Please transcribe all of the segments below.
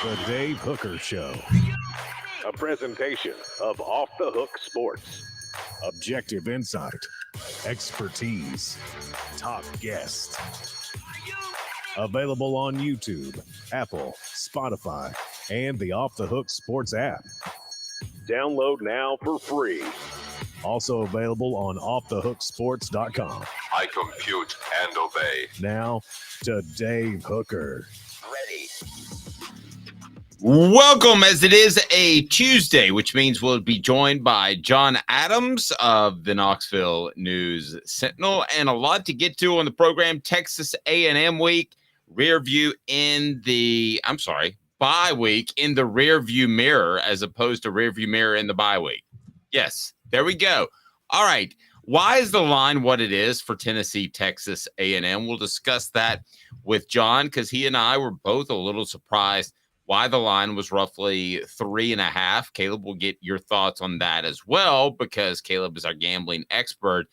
The Dave Hooker Show. A presentation of Off the Hook Sports. Objective insight, expertise, top guests. Available on YouTube, Apple, Spotify, and the Off the Hook Sports app. Download now for free. Also available on offthehooksports.com. I compute and obey. Now to Dave Hooker. Ready. Welcome, as it is a Tuesday, which means we'll be joined by John Adams of the Knoxville News Sentinel, and a lot to get to on the program. Texas A&M week, bye week in the rear view mirror, as opposed to rear view mirror in the bye week. Yes, there we go. All right. Why is the line what it is for Tennessee, Texas A&M? We'll discuss that with John, because he and I were both a little surprised why the line was roughly 3.5. Caleb will get your thoughts on that as well, because Caleb is our gambling expert.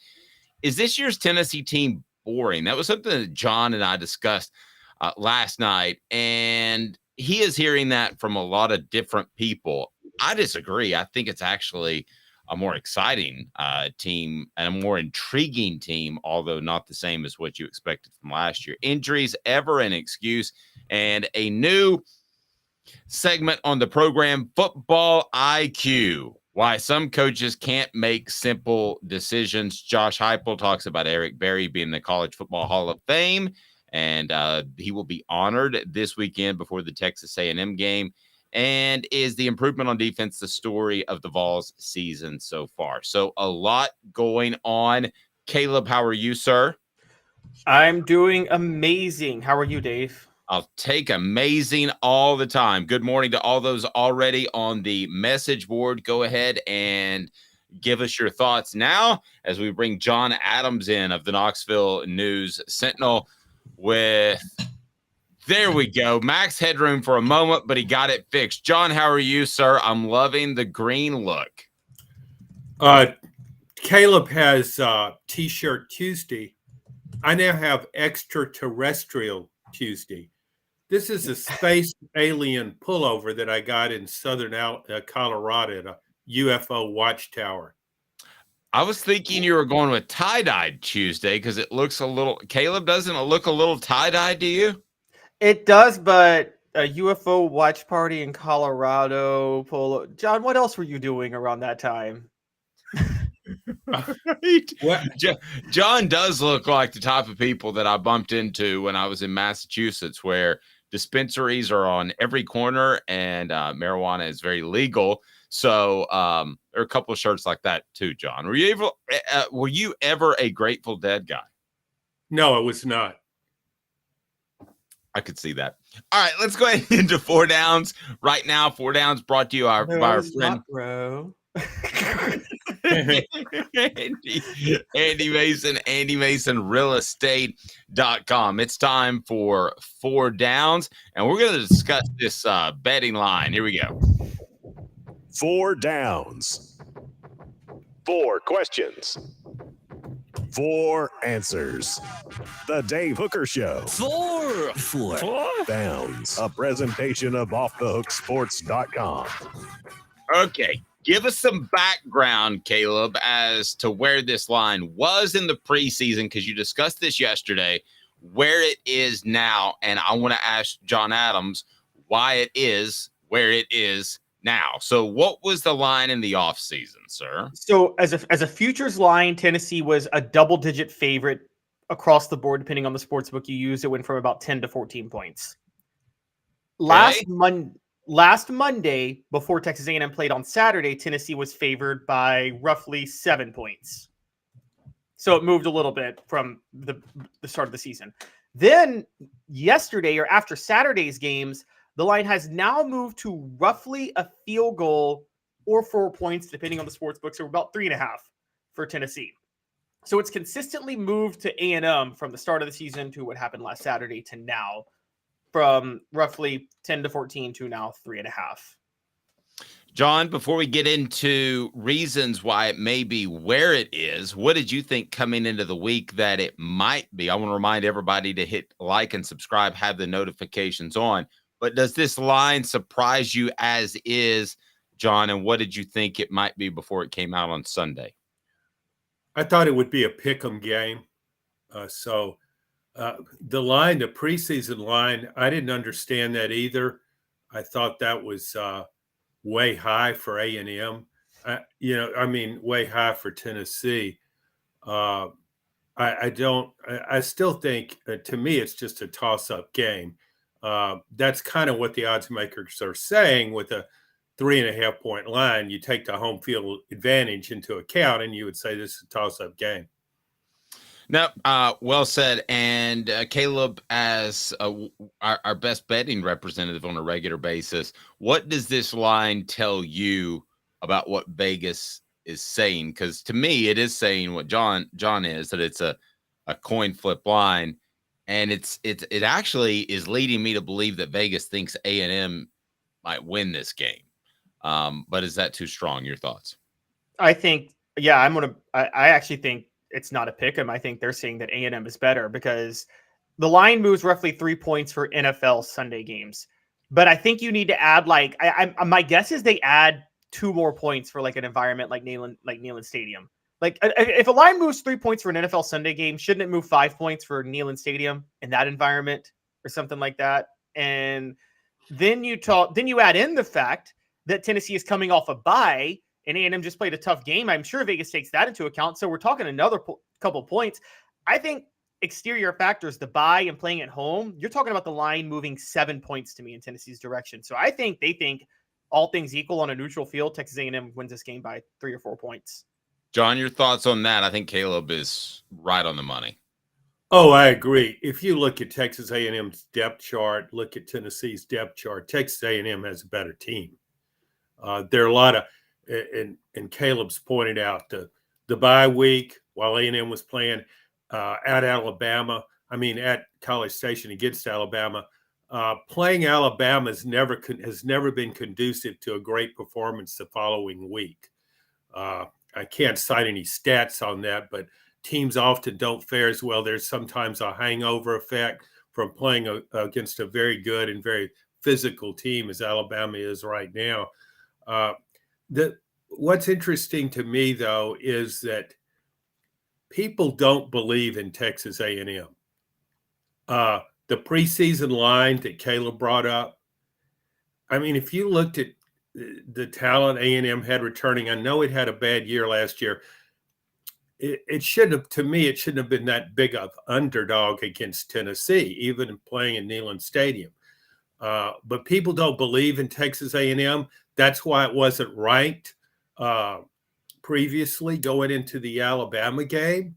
Is this year's Tennessee team boring? That was something that John and I discussed last night, and he is hearing that from a lot of different people. I disagree. I think it's actually a more exciting team and a more intriguing team, although not the same as what you expected from last year. Injuries, ever an excuse, and a new segment on the program, Football IQ, why some coaches can't make simple decisions. Josh Heupel talks about Eric Berry being in the College Football Hall of Fame, and he will be honored this weekend before the Texas A&M game. And is the improvement on defense the story of the Vols season so far? So a lot going on. Caleb, how are you, sir? I'm doing amazing. How are you, Dave? I'll take amazing all the time. Good morning to all those already on the message board. Go ahead and give us your thoughts now as we bring John Adams in of the Knoxville News Sentinel with, there we go, max headroom for a moment, but he got it fixed. John, how are you, sir? I'm loving the green look. Caleb has T-shirt Tuesday. I now have extraterrestrial Tuesday. This is a space alien pullover that I got in southern Colorado at a UFO watchtower. I was thinking you were going with tie-dyed Tuesday because it looks a little, Caleb, doesn't it look a little tie-dyed to you? It does, but a UFO watch party in Colorado. John, what else were you doing around that time? What? John does look like the type of people that I bumped into when I was in Massachusetts, where dispensaries are on every corner and marijuana is very legal. So there are a couple of shirts like that too, John. Were you ever a Grateful Dead guy? No, I was not. I could see that. All right, let's go ahead into Four Downs right now. Four Downs brought to you by our friend bro. Andy Mason, AndyMasonRealEstate.com. It's time for Four Downs, and we're going to discuss this betting line. Here we go. Four downs. 4 questions. 4 answers. The Dave Hooker Show. Four Downs. A presentation of offthehooksports.com. Okay. Give us some background, Caleb, as to where this line was in the preseason, because you discussed this yesterday, where it is now. And I want to ask John Adams why it is where it is now. So what was the line in the offseason, sir? So as a futures line, Tennessee was a double-digit favorite across the board, depending on the sportsbook you used. It went from about 10 to 14 points. Last Monday, before Texas A&M played on Saturday, Tennessee was favored by roughly 7 points. So it moved a little bit from the start of the season. Then yesterday, or after Saturday's games, the line has now moved to roughly a field goal or 4 points, depending on the sports book. So about 3.5 for Tennessee. So it's consistently moved to A&M from the start of the season to what happened last Saturday to now, from roughly 10 to 14 to now 3.5. John, before we get into reasons why it may be where it is, what did you think coming into the week that it might be? I want to remind everybody to hit like and subscribe, have the notifications on. But does this line surprise you as is, John? And what did you think it might be before it came out on Sunday? I thought it would be a pick'em game. The line, the preseason line, I didn't understand that either. I thought that was way high for A&M. Way high for Tennessee. I still think, to me, it's just a toss-up game. That's kind of what the odds makers are saying with a 3.5 point line. You take the home field advantage into account, and you would say this is a toss-up game. No, well said. And Caleb, as our best betting representative on a regular basis, what does this line tell you about what Vegas is saying? Because to me, it is saying what John is, that it's a coin flip line, and it actually is leading me to believe that Vegas thinks A&M might win this game. But is that too strong? Your thoughts? I think, yeah, I actually think it's not a pick 'em. I think they're saying that A&M is better because the line moves roughly 3 points for NFL Sunday games. But I think you need to add my guess is they add 2 more points for like an environment like Neyland Stadium. Like if a line moves 3 points for an NFL Sunday game, shouldn't it move 5 points for Neyland Stadium in that environment or something like that? And then you add in the fact that Tennessee is coming off a bye and A&M just played a tough game. I'm sure Vegas takes that into account. So we're talking another couple points. I think exterior factors, the bye and playing at home, you're talking about the line moving 7 points to me in Tennessee's direction. So I think they think all things equal on a neutral field, Texas A&M wins this game by 3 or 4 points. John, your thoughts on that? I think Caleb is right on the money. Oh, I agree. If you look at Texas A&M's depth chart, look at Tennessee's depth chart, Texas A&M has a better team. There are a lot of, and Caleb's pointed out the bye week while A&M was playing at College Station against Alabama. Playing Alabama has never been conducive to a great performance the following week. I can't cite any stats on that, but teams often don't fare as well. There's sometimes a hangover effect from playing against a very good and very physical team as Alabama is right now. What's interesting to me, though, is that people don't believe in Texas A&M. The preseason line that Caleb brought up, I mean, if you looked at the talent A&M had returning, I know it had a bad year last year. It shouldn't have been that big of underdog against Tennessee, even playing in Neyland Stadium. But people don't believe in Texas A&M. That's why it wasn't ranked previously going into the Alabama game.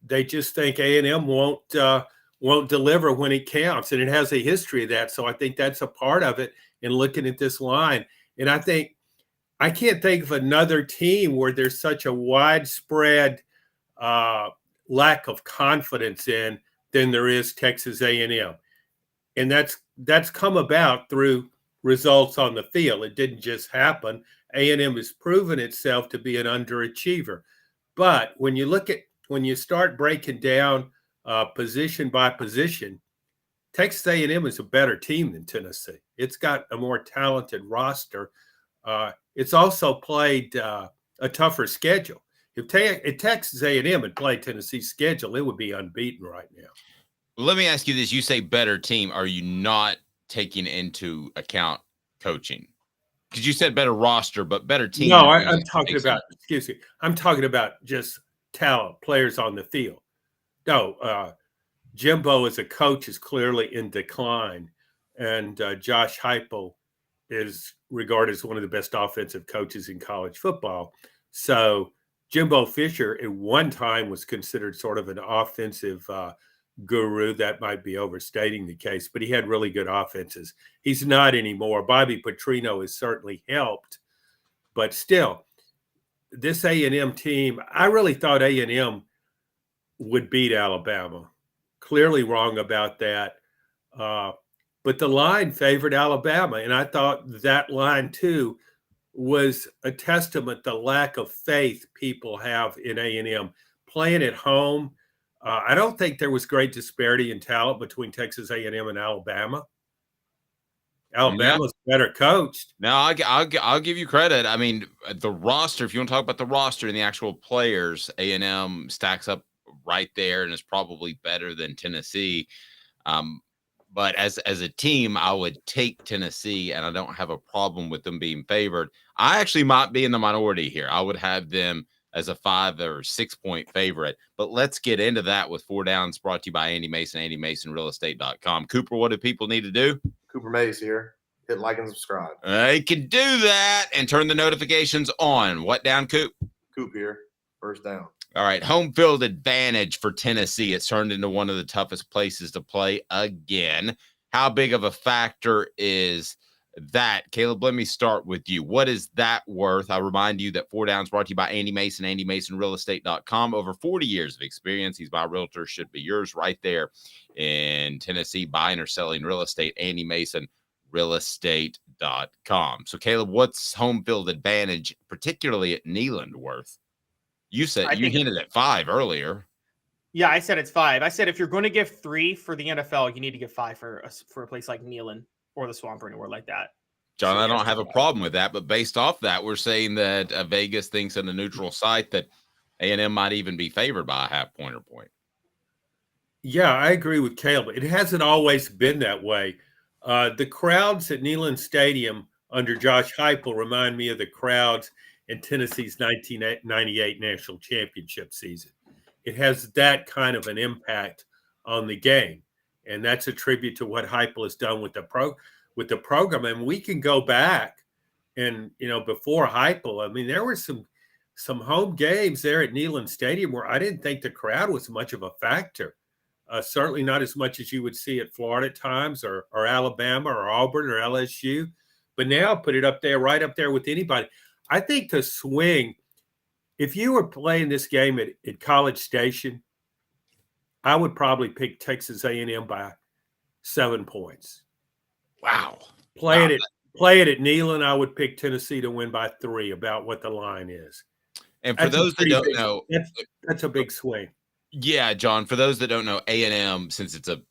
They just think A&M won't deliver when it counts, and it has a history of that. So I think that's a part of it in looking at this line. And I think I can't think of another team where there's such a widespread lack of confidence in than there is Texas A&M. And that's come about through results on the field. It didn't just happen. A&M has proven itself to be an underachiever. But when you start breaking down position by position, Texas A&M is a better team than Tennessee. It's got a more talented roster. It's also played a tougher schedule. If Texas A&M had played Tennessee's schedule, it would be unbeaten right now. Let me ask you this. You say better team. Are you not taking into account coaching? Because you said better roster, but better team. No, I'm talking about, I'm talking about just talent, players on the field. No, Jimbo as a coach is clearly in decline, and Josh Heupel is regarded as one of the best offensive coaches in college football. So Jimbo Fisher at one time was considered sort of an offensive guru. That might be overstating the case, but he had really good offenses. He's not anymore. Bobby Petrino has certainly helped, but still, this A&M team, I really thought A&M would beat Alabama. Clearly wrong about that. But the line favored Alabama, and I thought that line, too, was a testament to the lack of faith people have in A&M. Playing at home, I don't think there was great disparity in talent between Texas A&M and Alabama. Alabama's better coached. No, I'll give you credit. I mean, the roster, if you want to talk about the roster and the actual players, A&M stacks up right there and is probably better than Tennessee. But as a team, I would take Tennessee, and I don't have a problem with them being favored. I actually might be in the minority here. I would have them as a 5 or 6 point favorite. But let's get into that with 4 Downs, brought to you by Andy Mason, AndyMasonRealEstate.com. Cooper, what do people need to do? Cooper Mays here. Hit like and subscribe. They can do that and turn the notifications on. What down, Coop? Coop here. First down. All right, home field advantage for Tennessee. It's turned into one of the toughest places to play again. How big of a factor is that? Caleb, let me start with you. What is that worth? I remind you that 4 Downs brought to you by Andy Mason, AndyMasonRealEstate.com. Over 40 years of experience. He's my realtor, should be yours right there in Tennessee, buying or selling real estate. Andy Mason, realestate.com. So, Caleb, what's home field advantage, particularly at Neyland, worth? You said you hinted at 5 earlier. Yeah, I said it's 5. I said if you're going to give 3 for the NFL, you need to give 5 for a place like Neyland or the Swamp or anywhere like that. John, I don't have a problem with that, but based off that, we're saying that Vegas thinks in a neutral site that A&M might even be favored by a half point or point. Yeah, I agree with Caleb. It hasn't always been that way. The crowds at Neyland Stadium under Josh Heupel remind me of the crowds in Tennessee's 1998 national championship season. It has that kind of an impact on the game, and that's a tribute to what Heupel has done with the program. And we can go back, and before Heupel, I mean, there were some home games there at Neyland Stadium where I didn't think the crowd was much of a factor. Certainly not as much as you would see at Florida at times, or Alabama, or Auburn, or LSU. But now put it up there, right up there with anybody. I think the swing, if you were playing this game at College Station, I would probably pick Texas A&M by 7 points. Wow. Play it at Neyland, I would pick Tennessee to win by 3, about what the line is. And for those that don't know, that's a big swing. Yeah, John, for those that don't know, A&M, since it's a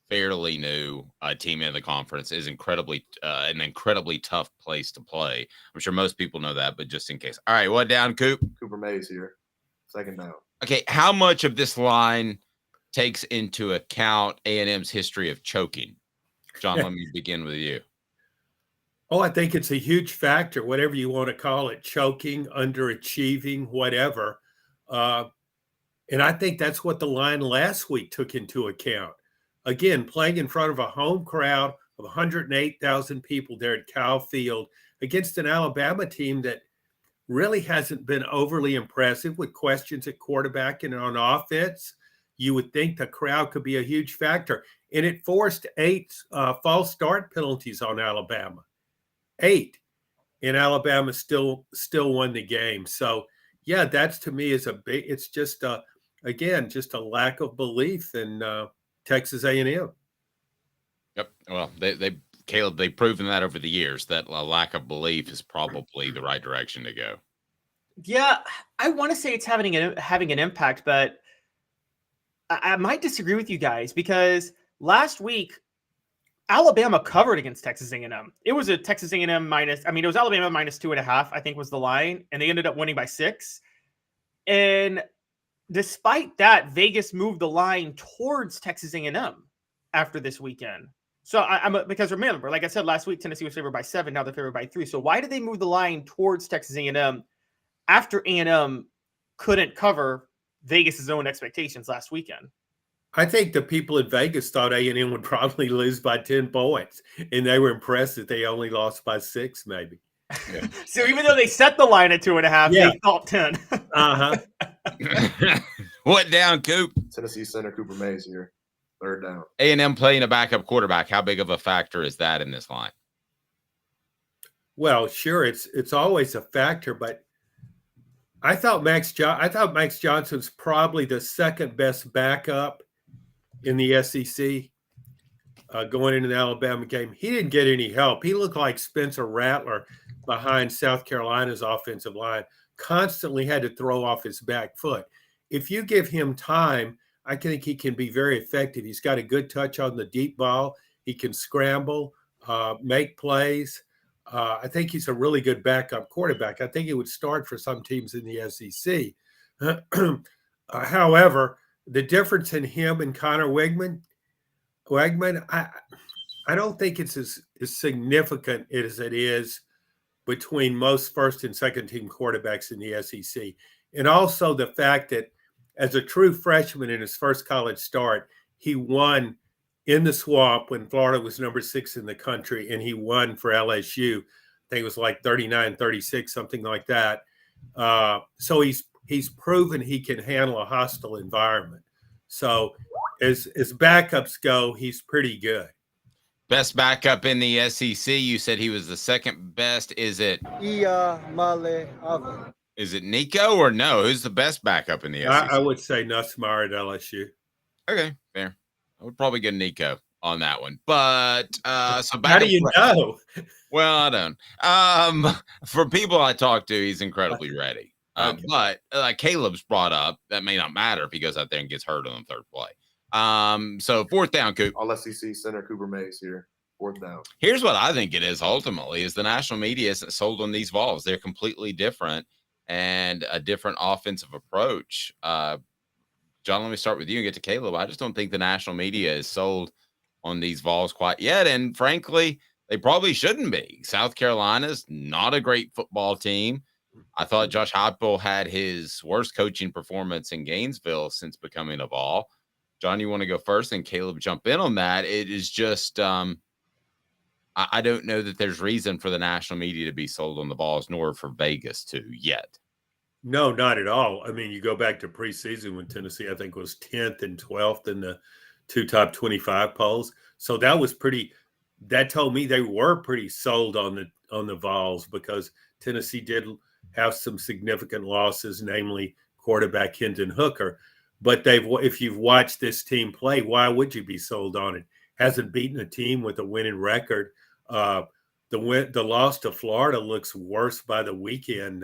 fairly new team in the conference, is an incredibly tough place to play. I'm sure most people know that, but just in case. All right, what down, Coop? Cooper Mays here. Second down. Okay, how much of this line takes into account A&M's history of choking? John, let me begin with you. Oh, I think it's a huge factor, whatever you want to call it, choking, underachieving, whatever. And I think that's what the line last week took into account. Again, playing in front of a home crowd of 108,000 people there at Cal Field against an Alabama team that really hasn't been overly impressive, with questions at quarterback and on offense. You would think the crowd could be a huge factor. And it forced 8 false start penalties on Alabama. 8. And Alabama still won the game. So, yeah, that's, to me, is it's just a lack of belief in Texas A&M. Yep. Well, Caleb, they've proven that over the years, that a lack of belief is probably the right direction to go. Yeah, I want to say it's having an impact, but I might disagree with you guys, because last week Alabama covered against Texas A&M. It was a Texas A&M it was Alabama minus 2.5, I think was the line, and they ended up winning by 6. And despite that, Vegas moved the line towards Texas A&M after this weekend. So because remember, like I said last week, Tennessee was favored by 7. Now they're favored by 3. So why did they move the line towards Texas A&M after A&M couldn't cover Vegas's own expectations last weekend? I think the people in Vegas thought A&M would probably lose by 10 points, and they were impressed that they only lost by 6, maybe. Yeah. So even though they set the line at 2.5, they thought 10. What down, Coop? Tennessee center Cooper Mays here. Third down. A&M playing a backup quarterback. How big of a factor is that in this line? Well, sure, it's always a factor, but I thought Max Johnson's probably the second best backup in the SEC going into the Alabama game. He didn't get any help. He looked like Spencer Rattler behind South Carolina's offensive line, constantly had to throw off his back foot. If you give him time, I think he can be very effective. He's got a good touch on the deep ball. He can scramble. make plays. I think he's a really good backup quarterback. I think he would start for some teams in the SEC. However, the difference in him and Connor Wegman, I don't think it's as significant as it is between most first and second team quarterbacks in the SEC. And also the fact that as a true freshman in his first college start, he won in the swamp when Florida was number 6 in the country, and he won for LSU. I think it was like 39-36, something like that. So he's proven he can handle a hostile environment. So as backups go, he's pretty good. Best backup in the SEC. You said he was the second best. Is it Nico or no? Who's the best backup in the SEC? I would say Nussmeier at LSU. Okay, fair. I would probably go Nico on that one. But so back how do you know? Well, I don't. For people I talk to, he's incredibly ready. Okay. But like Caleb's brought up, that may not matter if he goes out there and gets hurt on the third play. So fourth down, Coop. All SEC center Cooper Mays here. Fourth down. Here's what I think it is ultimately is the national media isn't sold on these Vols. They're completely different and a different offensive approach. John, let me start with you and get to Caleb. I just don't think the national media is sold on these Vols quite yet. And frankly, they probably shouldn't be. South Carolina's not a great football team. I thought Josh Heupel had his worst coaching performance in Gainesville since becoming a Vol. John, you want to go first and Caleb jump in on that? It is just I don't know that there's reason for the national media to be sold on the Vols, nor for Vegas to yet. No, not at all. I mean, you go back to preseason when Tennessee, I think, was 10th and 12th in the 2 top 25 polls. So that was that told me they were pretty sold on the Vols because Tennessee did have some significant losses, namely quarterback Hendon Hooker. But if you've watched this team play, why would you be sold on it? Hasn't beaten a team with a winning record. The loss to Florida looks worse by the weekend.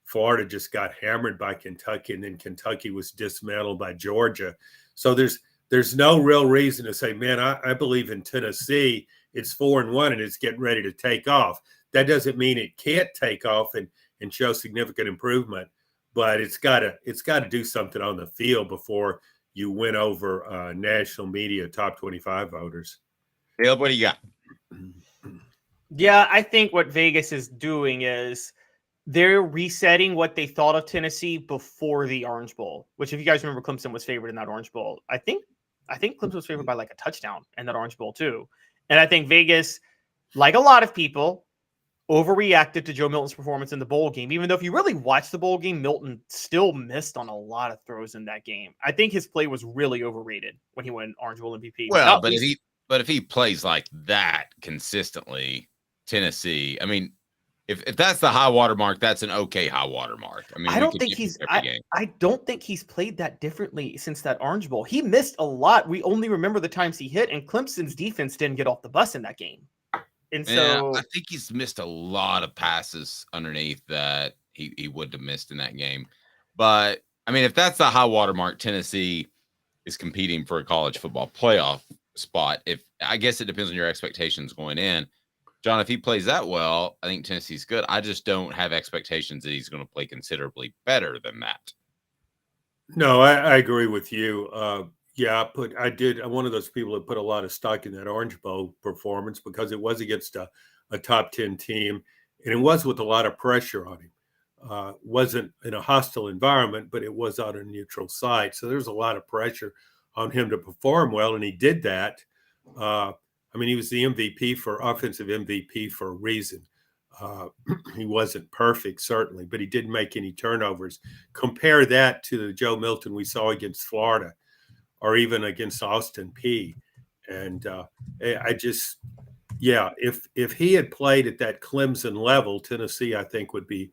Florida just got hammered by Kentucky, and then Kentucky was dismantled by Georgia. So there's no real reason to say, man, I believe in Tennessee. It's 4-1 and it's getting ready to take off. That doesn't mean it can't take off and show significant improvement, but it's got to do something on the field before you win over national media top 25 voters. Caleb, what do you got? Yeah, I think what Vegas is doing is they're resetting what they thought of Tennessee before the Orange Bowl, which if you guys remember, Clemson was favored in that Orange Bowl. I think Clemson was favored by like a touchdown in that Orange Bowl too. And I think Vegas, like a lot of people, overreacted to Joe Milton's performance in the bowl game. Even though if you really watch the bowl game, Milton still missed on a lot of throws in that game. I think his play was really overrated when he won Orange Bowl MVP. Well, but if he plays like that consistently, Tennessee, I mean, if that's the high water mark, that's an okay high water mark. I mean, I don't think he's played that differently since that Orange Bowl. He missed a lot. We only remember the times he hit, and Clemson's defense didn't get off the bus in that game. And so I think he's missed a lot of passes underneath that he would have missed in that game. But I mean, if that's the high water mark, Tennessee is competing for a college football playoff spot. I guess it depends on your expectations going in. John, if he plays that well, I think Tennessee's good. I just don't have expectations that he's going to play considerably better than that. No, I agree with you. I'm one of those people that put a lot of stock in that Orange Bowl performance because it was against a top 10 team, and it was with a lot of pressure on him. Wasn't in a hostile environment, but it was on a neutral site. So there's a lot of pressure on him to perform well, and he did that. I mean, he was the offensive MVP for a reason. He wasn't perfect, certainly, but he didn't make any turnovers. Compare that to the Joe Milton we saw against Florida or even against Austin Peay. And if he had played at that Clemson level, Tennessee, I think, would be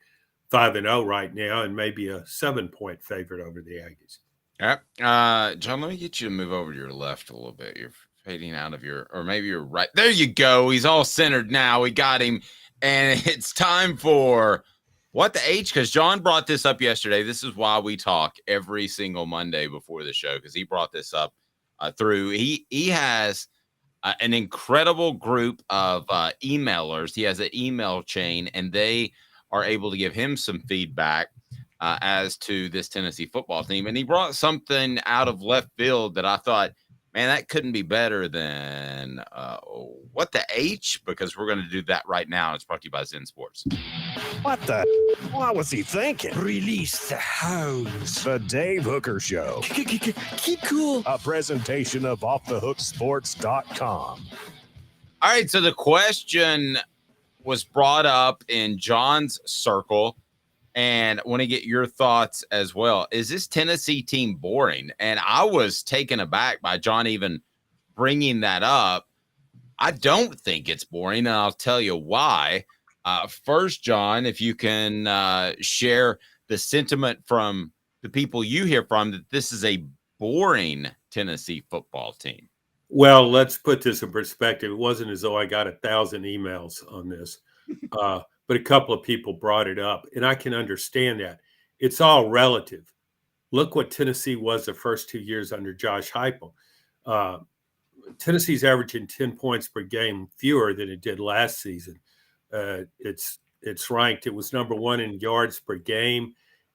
5-0 right now and maybe a 7-point favorite over the Aggies. All right. John, let me get you to move over to your left a little bit. You're fading out of or maybe you're right. There you go. He's all centered now. We got him. And it's time for What the H? Because John brought this up yesterday. This is why we talk every single Monday before the show, because he brought this up he has an incredible group of emailers. He has an email chain, and they are able to give him some feedback as to this Tennessee football team. And he brought something out of left field that I thought, man, that couldn't be better than what the H, because we're going to do that right now. It's brought to you by Zen Sports. What the? What was he thinking? Release the hounds. The Dave Hooker Show. Keep cool. A presentation of offthehooksports.com. All right, so the question was brought up in John's circle, and I want to get your thoughts as well. Is this Tennessee team boring? And I was taken aback by John even bringing that up. I don't think it's boring, and I'll tell you why. First, John, if you can share the sentiment from the people you hear from that this is a boring Tennessee football team. Well, let's put this in perspective. It wasn't as though I got 1,000 emails on this, but a couple of people brought it up, and I can understand that. It's all relative. Look what Tennessee was the first 2 years under Josh Heupel. Tennessee's averaging 10 points per game fewer than it did last season. It's ranked. It was number 1 in yards per game.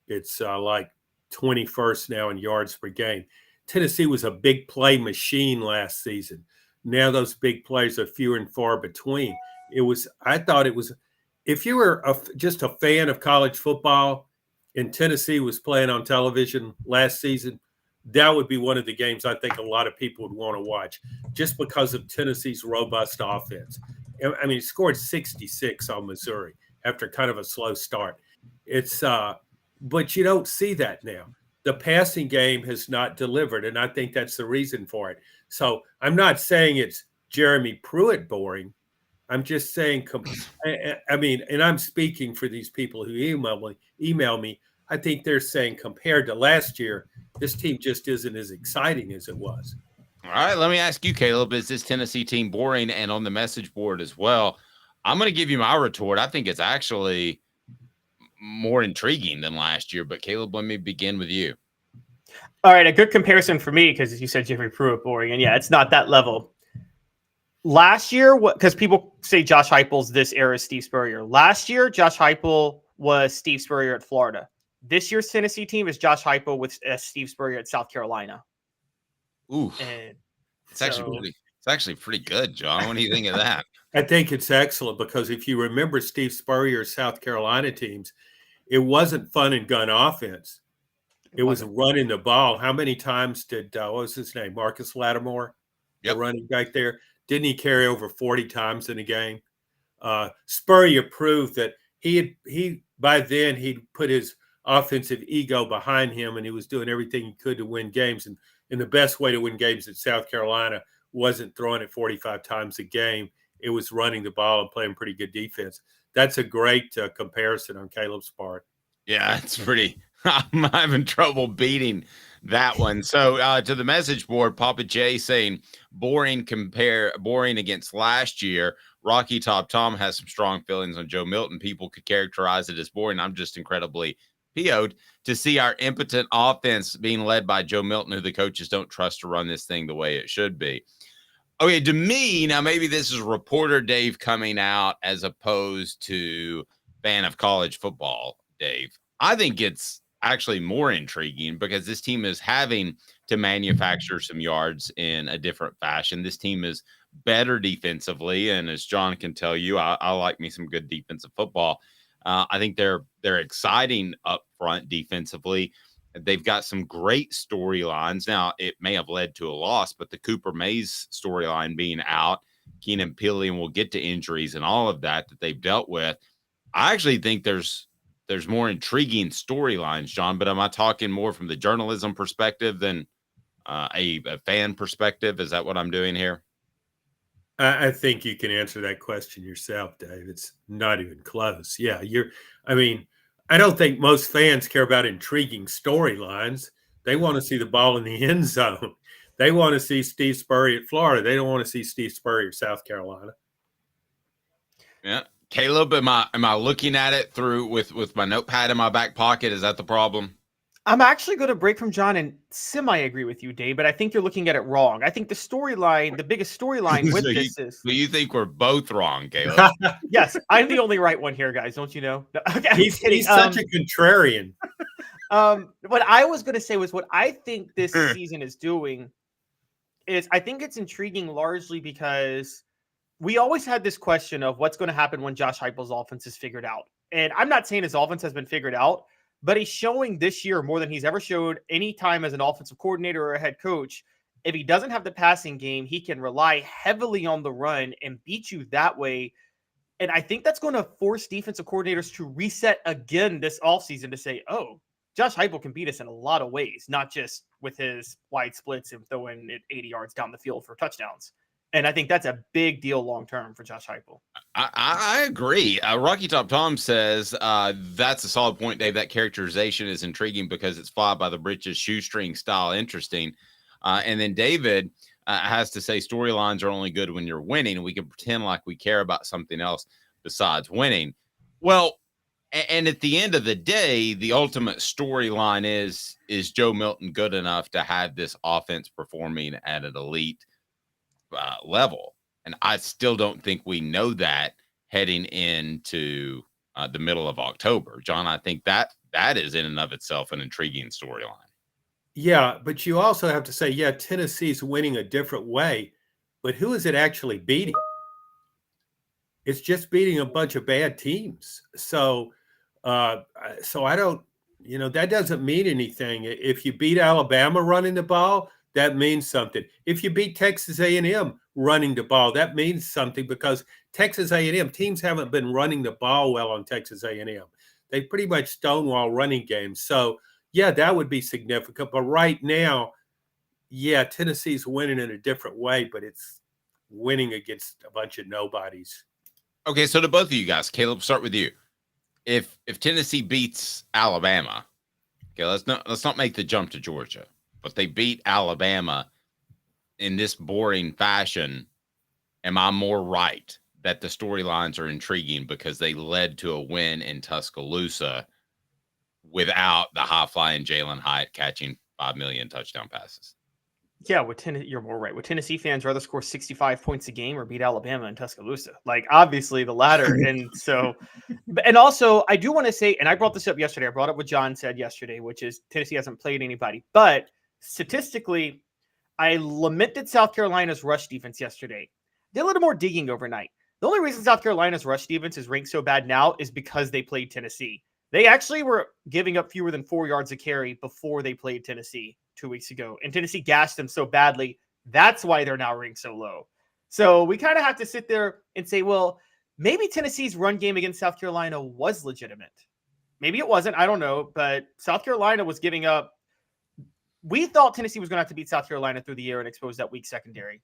It's like 21st now in yards per game. Tennessee was a big play machine last season. Now those big plays are fewer and far between. I thought it was, if you were just a fan of college football and Tennessee was playing on television last season, that would be one of the games I think a lot of people would want to watch just because of Tennessee's robust offense. I mean, it scored 66 on Missouri after kind of a slow start. But you don't see that now. The passing game has not delivered, and I think that's the reason for it. So I'm not saying it's Jeremy Pruitt boring. I'm just saying, I mean, and I'm speaking for these people who email me. I think they're saying compared to last year, this team just isn't as exciting as it was. All right, let me ask you, Caleb, is this Tennessee team boring? And on the message board as well, I'm going to give you my retort. I think it's actually more intriguing than last year. But Caleb, let me begin with you. All right, a good comparison for me, because you said Jeffrey Pruitt boring, and yeah, it's not that level. Last year, because people say Josh Heupel's this era Steve Spurrier. Last year, Josh Heupel was Steve Spurrier at Florida. This year's Tennessee team is Josh Heupel with Steve Spurrier at South Carolina. Ooh, and it's actually pretty good, John. What do you think of that? I think it's excellent because if you remember Steve Spurrier's South Carolina teams, it wasn't fun and gun offense. It was running the ball. How many times did what was his name? Marcus Lattimore, the running back there. Didn't he carry over 40 times in a game? Spurrier proved that he by then he'd put his offensive ego behind him, and he was doing everything he could to win games. And the best way to win games at South Carolina wasn't throwing it 45 times a game. It was running the ball and playing pretty good defense. That's a great comparison on Caleb's part. Yeah, it's pretty. I'm having trouble beating that one. So to the message board, Papa J saying boring against last year. Rocky Top Tom has some strong feelings on Joe Milton. People could characterize it as boring. I'm just incredibly PO'd to see our impotent offense being led by Joe Milton, who the coaches don't trust to run this thing the way it should be. Okay, to me, now maybe this is reporter Dave coming out as opposed to fan of college football Dave. I think it's actually more intriguing because this team is having to manufacture some yards in a different fashion. This team is better defensively, and as John can tell you, I like me some good defensive football. I think they're exciting up front defensively. They've got some great storylines. Now, it may have led to a loss, but the Cooper Mays storyline being out, Keenan Pillion will get to injuries and all of that they've dealt with. I actually think there's more intriguing storylines, John, but am I talking more from the journalism perspective than a fan perspective? Is that what I'm doing here? I think you can answer that question yourself, Dave. It's not even close. Yeah, I don't think most fans care about intriguing storylines. They want to see the ball in the end zone. They want to see Steve Spurrier at Florida. They don't want to see Steve Spurrier at South Carolina. Yeah. Caleb, am I looking at it through with my notepad in my back pocket? Is that the problem? I'm actually going to break from John and semi-agree with you, Dave, but I think you're looking at it wrong. I think the storyline, the biggest storyline with So this is... you think we're both wrong, Caleb? Yes, I'm the only right one here, guys. Don't you know? No, okay, I'm He's kidding. such a contrarian. What I was going to say was what I think this season is doing is I think it's intriguing largely because we always had this question of what's going to happen when Josh Heupel's offense is figured out. And I'm not saying his offense has been figured out, but he's showing this year more than he's ever showed any time as an offensive coordinator or a head coach. If he doesn't have the passing game, he can rely heavily on the run and beat you that way. And I think that's going to force defensive coordinators to reset again this offseason to say, oh, Josh Heupel can beat us in a lot of ways, not just with his wide splits and throwing it 80 yards down the field for touchdowns. And I think that's a big deal long-term for Josh Heupel. I agree. Rocky Top Tom says that's a solid point, Dave. That characterization is intriguing because it's fly by the britches, shoestring style interesting. And then David has to say storylines are only good when you're winning. We can pretend like we care about something else besides winning. Well, and at the end of the day, the ultimate storyline is Joe Milton good enough to have this offense performing at an elite level? And I still don't think we know that heading into the middle of October. John, I think that is in and of itself an intriguing storyline. Yeah, but you also have to say, yeah, Tennessee's winning a different way, but who is it actually beating? It's just beating a bunch of bad teams. So I don't, that doesn't mean anything. If you beat Alabama running the ball, that means something. If you beat Texas A&M running the ball, that means something because Texas A&M teams haven't been running the ball well on Texas A&M. They pretty much stonewall running games. So, yeah, that would be significant. But right now, yeah, Tennessee's winning in a different way, but it's winning against a bunch of nobodies. Okay, so to both of you guys, Caleb, start with you. If Tennessee beats Alabama, okay, let's not make the jump to Georgia, but they beat Alabama in this boring fashion, am I more right that the storylines are intriguing because they led to a win in Tuscaloosa without the high-flying Jalen Hyatt catching 5 million touchdown passes? Yeah, you're more right. Would Tennessee fans rather score 65 points a game or beat Alabama in Tuscaloosa? Like, obviously, the latter. And so, and also, I do want to say, and I brought this up yesterday. I brought up what John said yesterday, which is Tennessee hasn't played anybody. But statistically, I lamented South Carolina's rush defense yesterday. Did a little more digging overnight. The only reason South Carolina's rush defense is ranked so bad now is because they played Tennessee. They actually were giving up fewer than 4 yards a carry before they played Tennessee 2 weeks ago. And Tennessee gashed them so badly. That's why they're now ranked so low. So we kind of have to sit there and say, well, maybe Tennessee's run game against South Carolina was legitimate. Maybe it wasn't. I don't know. But South Carolina was giving up. We thought Tennessee was going to have to beat South Carolina through the air and expose that weak secondary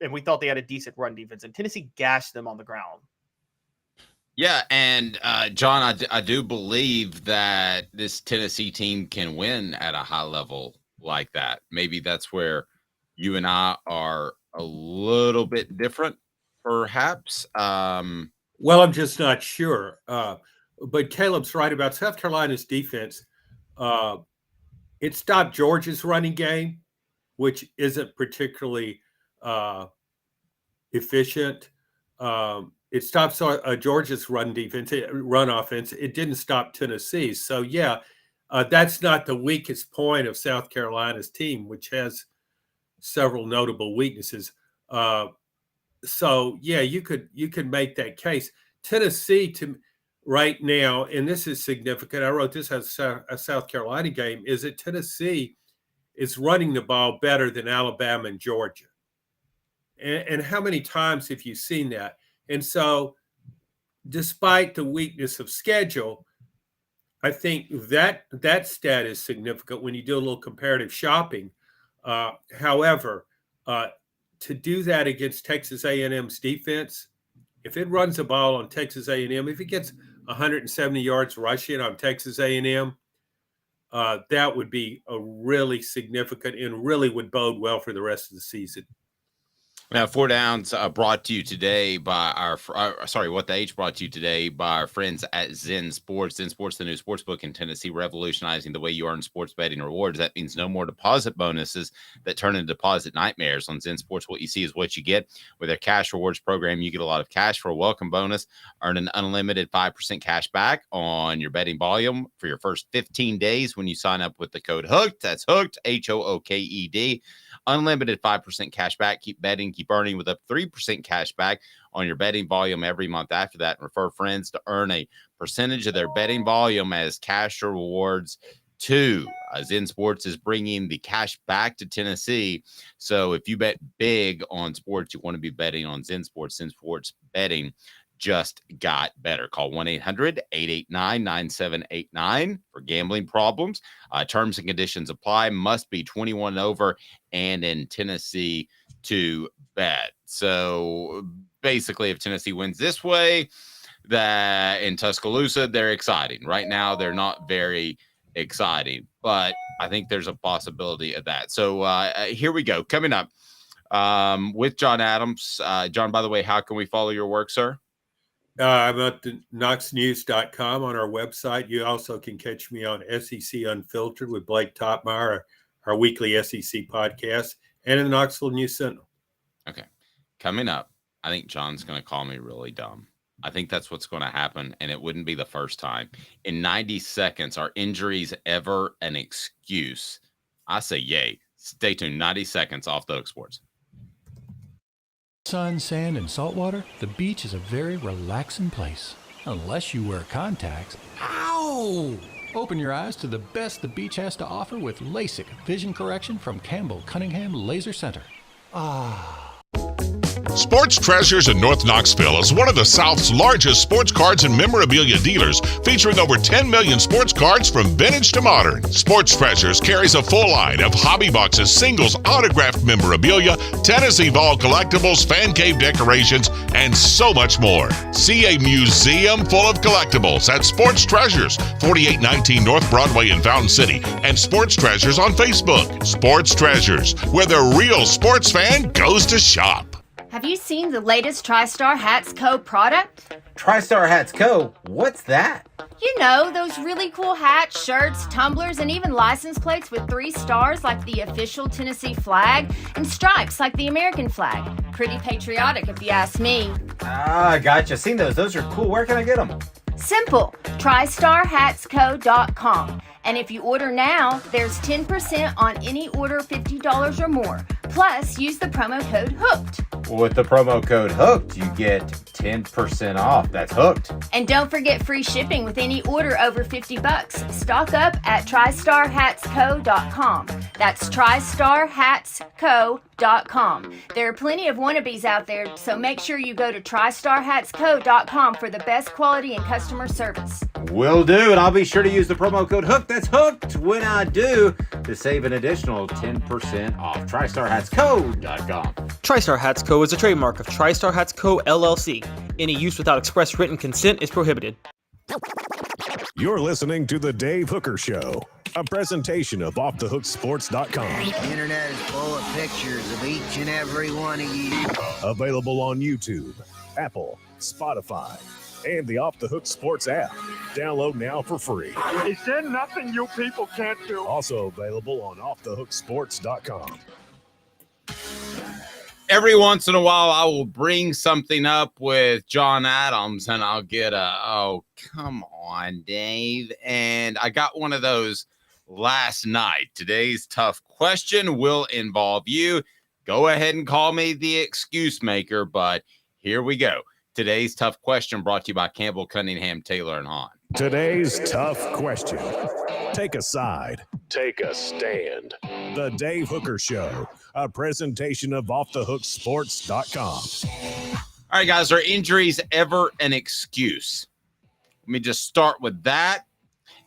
and we thought they had a decent run defense, and Tennessee gashed them on the ground. Yeah, and John, I do believe that this Tennessee team can win at a high level like that. Maybe that's where you and I are a little bit different, perhaps. Well, I'm just not sure. But Caleb's right about South Carolina's defense. It stopped Georgia's running game, which isn't particularly efficient. It stops Georgia's run offense. It didn't stop Tennessee's. So, yeah, that's not the weakest point of South Carolina's team, which has several notable weaknesses. So, yeah, you could make that case. Tennessee, right now, and this is significant, I wrote this as a South Carolina game, is that Tennessee is running the ball better than Alabama and Georgia. And how many times have you seen that? And so, despite the weakness of schedule, I think that stat is significant when you do a little comparative shopping. However, to do that against Texas A&M's defense, if it runs the ball on Texas A&M, if it gets 170 yards rushing on Texas A&M, that would be a really significant and really would bode well for the rest of the season. Now, Four Downs brought to you today by What the H brought to you today by our friends at Zen Sports. Zen Sports, the new sports book in Tennessee, revolutionizing the way you earn sports betting rewards. That means no more deposit bonuses that turn into deposit nightmares. On Zen Sports, what you see is what you get. With their cash rewards program, you get a lot of cash for a welcome bonus. Earn an unlimited 5% cash back on your betting volume for your first 15 days when you sign up with the code HOOKED. That's HOOKED, HOOKED. Unlimited 5% cash back. Keep betting, keep earning with up 3% cash back on your betting volume every month after that. And refer friends to earn a percentage of their betting volume as cash rewards too. Zen Sports is bringing the cash back to Tennessee. So if you bet big on sports, you want to be betting on Zen Sports. Zen Sports betting just got better. Call 1-800-889-9789 for gambling problems. Terms and conditions apply. Must be 21 and over and in Tennessee to bet. So basically, if Tennessee wins this way, that in Tuscaloosa, they're exciting. Right now, they're not very exciting, but I think there's a possibility of that. So here we go. Coming up with John Adams. John, by the way, how can we follow your work, sir? I'm at the knoxnews.com on our website. You also can catch me on SEC Unfiltered with Blake Topmeyer, our weekly SEC podcast, and in the Knoxville News Sentinel. Okay. Coming up, I think John's going to call me really dumb. I think that's what's going to happen, and it wouldn't be the first time. In 90 seconds, are injuries ever an excuse? I say yay. Stay tuned. 90 seconds off the Hook Sports. Sun, sand, and salt water, the beach is a very relaxing place. Unless you wear contacts. Ow! Open your eyes to the best the beach has to offer with LASIK vision correction from Campbell Cunningham Laser Center. Sports Treasures in North Knoxville is one of the South's largest sports cards and memorabilia dealers, featuring over 10 million sports cards from vintage to modern. Sports Treasures carries a full line of hobby boxes, singles, autographed memorabilia, Tennessee Vol collectibles, fan cave decorations, and so much more. See a museum full of collectibles at Sports Treasures, 4819 North Broadway in Fountain City, and Sports Treasures on Facebook. Sports Treasures, where the real sports fan goes to shop. Have you seen the latest TriStar Hats Co. product? TriStar Hats Co.? What's that? You know, those really cool hats, shirts, tumblers, and even license plates with 3 stars like the official Tennessee flag and stripes like the American flag. Pretty patriotic if you ask me. Ah, gotcha. Seen those. Those are cool. Where can I get them? Simple. TriStarHatsCo.com. And if you order now, there's 10% on any order $50 or more. Plus, use the promo code HOOKED. With the promo code HOOKED, you get 10% off. That's hooked. And don't forget free shipping with any order over $50. Stock up at TriStarHatsCo.com. That's TriStarHatsCo.com. There are plenty of wannabes out there, so make sure you go to TriStarHatsCo.com for the best quality and customer service. Will do, and I'll be sure to use the promo code HOOKED. That's hooked when I do, to save an additional 10% off. TriStarHatsCo.com. TriStar Hats Co. is a trademark of TriStar Hats Co. LLC. Any use without express written consent is prohibited. You're listening to The Dave Hooker Show, a presentation of OffTheHookSports.com. The internet is full of pictures of each and every one of you. Available on YouTube, Apple, Spotify, and the Off the Hook Sports app. Download now for free. Is there nothing you people can't do? Also available on OffTheHookSports.com. Every once in a while, I will bring something up with John Adams, and I'll get oh, come on, Dave. And I got one of those last night. Today's tough question will involve you. Go ahead and call me the excuse maker, but here we go. Today's tough question brought to you by Campbell Cunningham, Taylor, and Hahn. Today's tough question. Take a side. Take a stand. The Dave Hooker Show, a presentation of OffTheHookSports.com. All right, guys, are injuries ever an excuse? Let me just start with that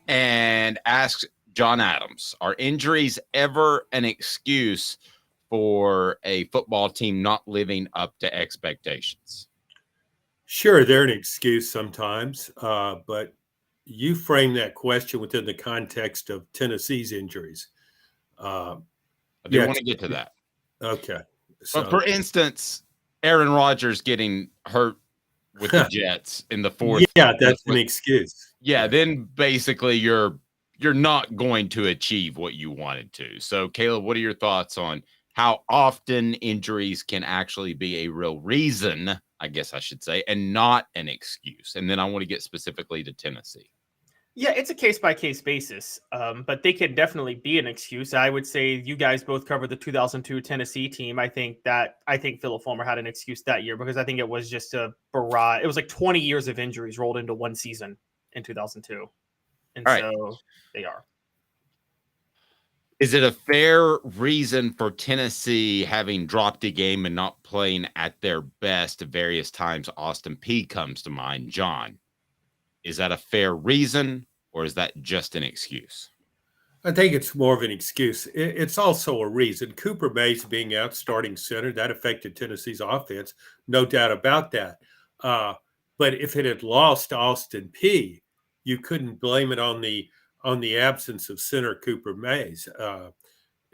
and ask John Adams. Are injuries ever an excuse for a football team not living up to expectations? Sure, they're an excuse sometimes, but you frame that question within the context of Tennessee's injuries. I do want to get to that. Okay. But for instance, Aaron Rodgers getting hurt with the Jets in the fourth. Yeah, that's an excuse. Yeah, then basically you're not going to achieve what you wanted to. So, Caleb, what are your thoughts on how often injuries can actually be a real reason, I guess I should say, and not an excuse? And then I want to get specifically to Tennessee. Yeah, it's a case-by-case basis, but they can definitely be an excuse. I would say you guys both covered the 2002 Tennessee team. I think Philip Fulmer had an excuse that year because I think it was just a barrage. It was like 20 years of injuries rolled into one season in 2002. And so they are. Is it a fair reason for Tennessee having dropped a game and not playing at their best at various times? Austin Peay comes to mind. John, is that a fair reason or is that just an excuse? I think it's more of an excuse. It's also a reason. Cooper Mays being out starting center, that affected Tennessee's offense, no doubt about that. But if it had lost to Austin Peay, you couldn't blame it on the absence of center Cooper Mays.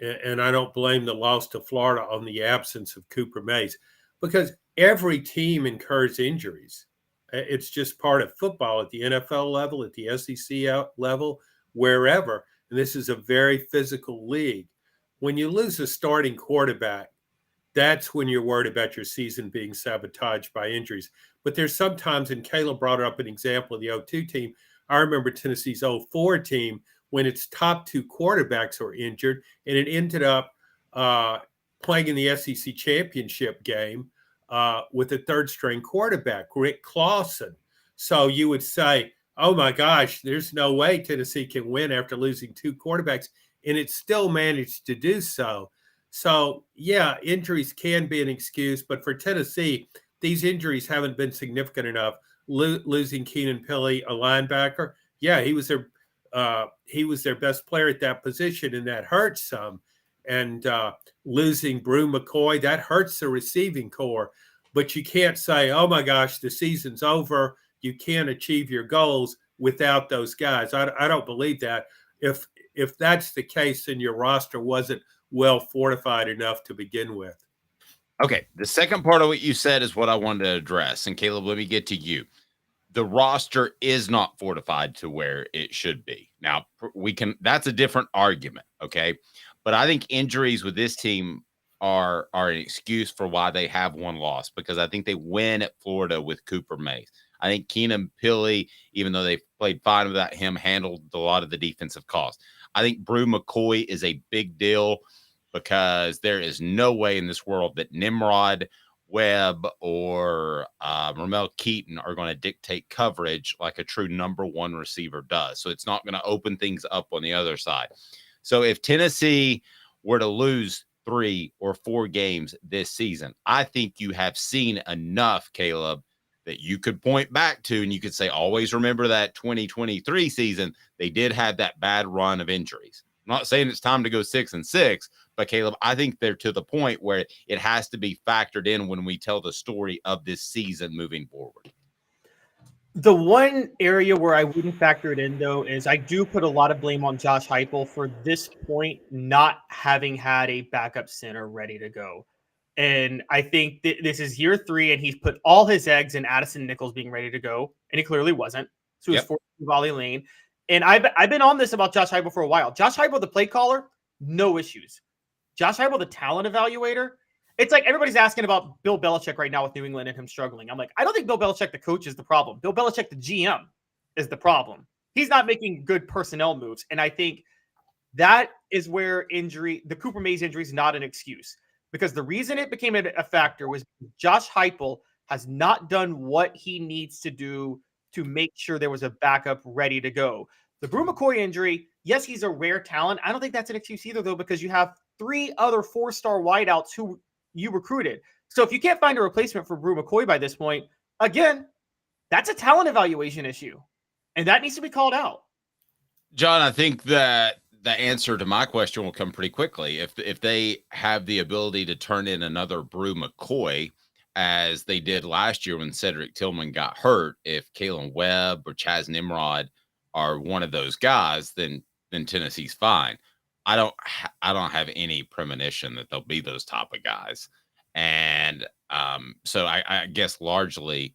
And I don't blame the loss to Florida on the absence of Cooper Mays because every team incurs injuries. It's just part of football at the NFL level, at the SEC level, wherever. And this is a very physical league. When you lose a starting quarterback, that's when you're worried about your season being sabotaged by injuries. But there's sometimes, and Caleb brought up an example of the 02 team. I remember Tennessee's 04 team when its top two quarterbacks were injured, and it ended up playing in the SEC championship game with a third-string quarterback, Rick Clausen. So you would say, oh, my gosh, there's no way Tennessee can win after losing two quarterbacks, and it still managed to do so. So, yeah, injuries can be an excuse, but for Tennessee, these injuries haven't been significant enough. Losing Keenan Pili, a linebacker, yeah, he was their best player at that position, and that hurts some. And losing Brew McCoy, that hurts the receiving core. But you can't say, oh, my gosh, the season's over. You can't achieve your goals without those guys. I don't believe that. If that's the case, then your roster wasn't well fortified enough to begin with. Okay, the second part of what you said is what I wanted to address. And Caleb, let me get to you. The roster is not fortified to where it should be. Now, that's a different argument, okay? But I think injuries with this team are an excuse for why they have one loss, because I think they win at Florida with Cooper Mays. I think Keenan Pili, even though they played fine without him, handled a lot of the defensive costs. I think Brew McCoy is a big deal because there is no way in this world that Nimrod, Webb, or Ramel Keaton are going to dictate coverage like a true number one receiver does. So it's not going to open things up on the other side. So if Tennessee were to lose 3 or 4 games this season, I think you have seen enough, Caleb, that you could point back to and you could say, always remember that 2023 season, they did have that bad run of injuries. I'm not saying it's time to go 6-6, but Caleb, I think they're to the point where it has to be factored in when we tell the story of this season moving forward. The one area where I wouldn't factor it in, though, is I do put a lot of blame on Josh Heupel for this point not having had a backup center ready to go. And I think this is year 3, and he's put all his eggs in Addison Nichols being ready to go, and he clearly wasn't. So he's forced to Volley Lane. And I've been on this about Josh Heupel for a while. Josh Heupel, the play caller, no issues. Josh Heupel, the talent evaluator, it's like everybody's asking about Bill Belichick right now with New England and him struggling. I'm like, I don't think Bill Belichick, the coach, is the problem. Bill Belichick, the GM, is the problem. He's not making good personnel moves. And I think that is where the Cooper Mays injury is not an excuse. Because the reason it became a factor was Josh Heupel has not done what he needs to do to make sure there was a backup ready to go. The Brew McCoy injury, yes, he's a rare talent. I don't think that's an excuse either, though, because you have 3 other 4-star wideouts who you recruited. So if you can't find a replacement for Brew McCoy by this point, again, that's a talent evaluation issue. And that needs to be called out. John, I think that the answer to my question will come pretty quickly. If they have the ability to turn in another Brew McCoy, as they did last year when Cedric Tillman got hurt, if Kalen Webb or Chaz Nimrod are one of those guys, then Tennessee's fine. I don't have any premonition that they'll be those type of guys. And so I guess largely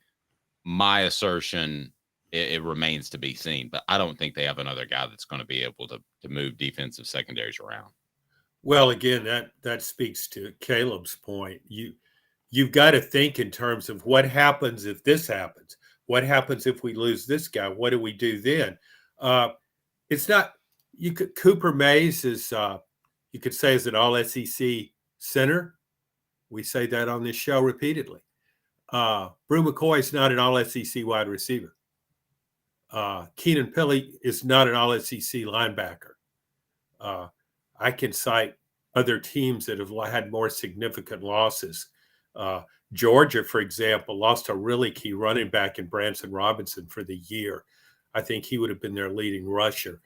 my assertion, it remains to be seen, but I don't think they have another guy that's going to be able to move defensive secondaries around. Well, again, that speaks to Caleb's point. You've got to think in terms of what happens if this happens. What happens if we lose this guy? What do we do then? It's not. Cooper Mays is. You could say is an All SEC center. We say that on this show repeatedly. Brew McCoy is not an All SEC wide receiver. Keenan Pili is not an All SEC linebacker. I can cite other teams that have had more significant losses. Georgia, for example, lost a really key running back in Branson Robinson for the year. I think he would have been their leading rusher.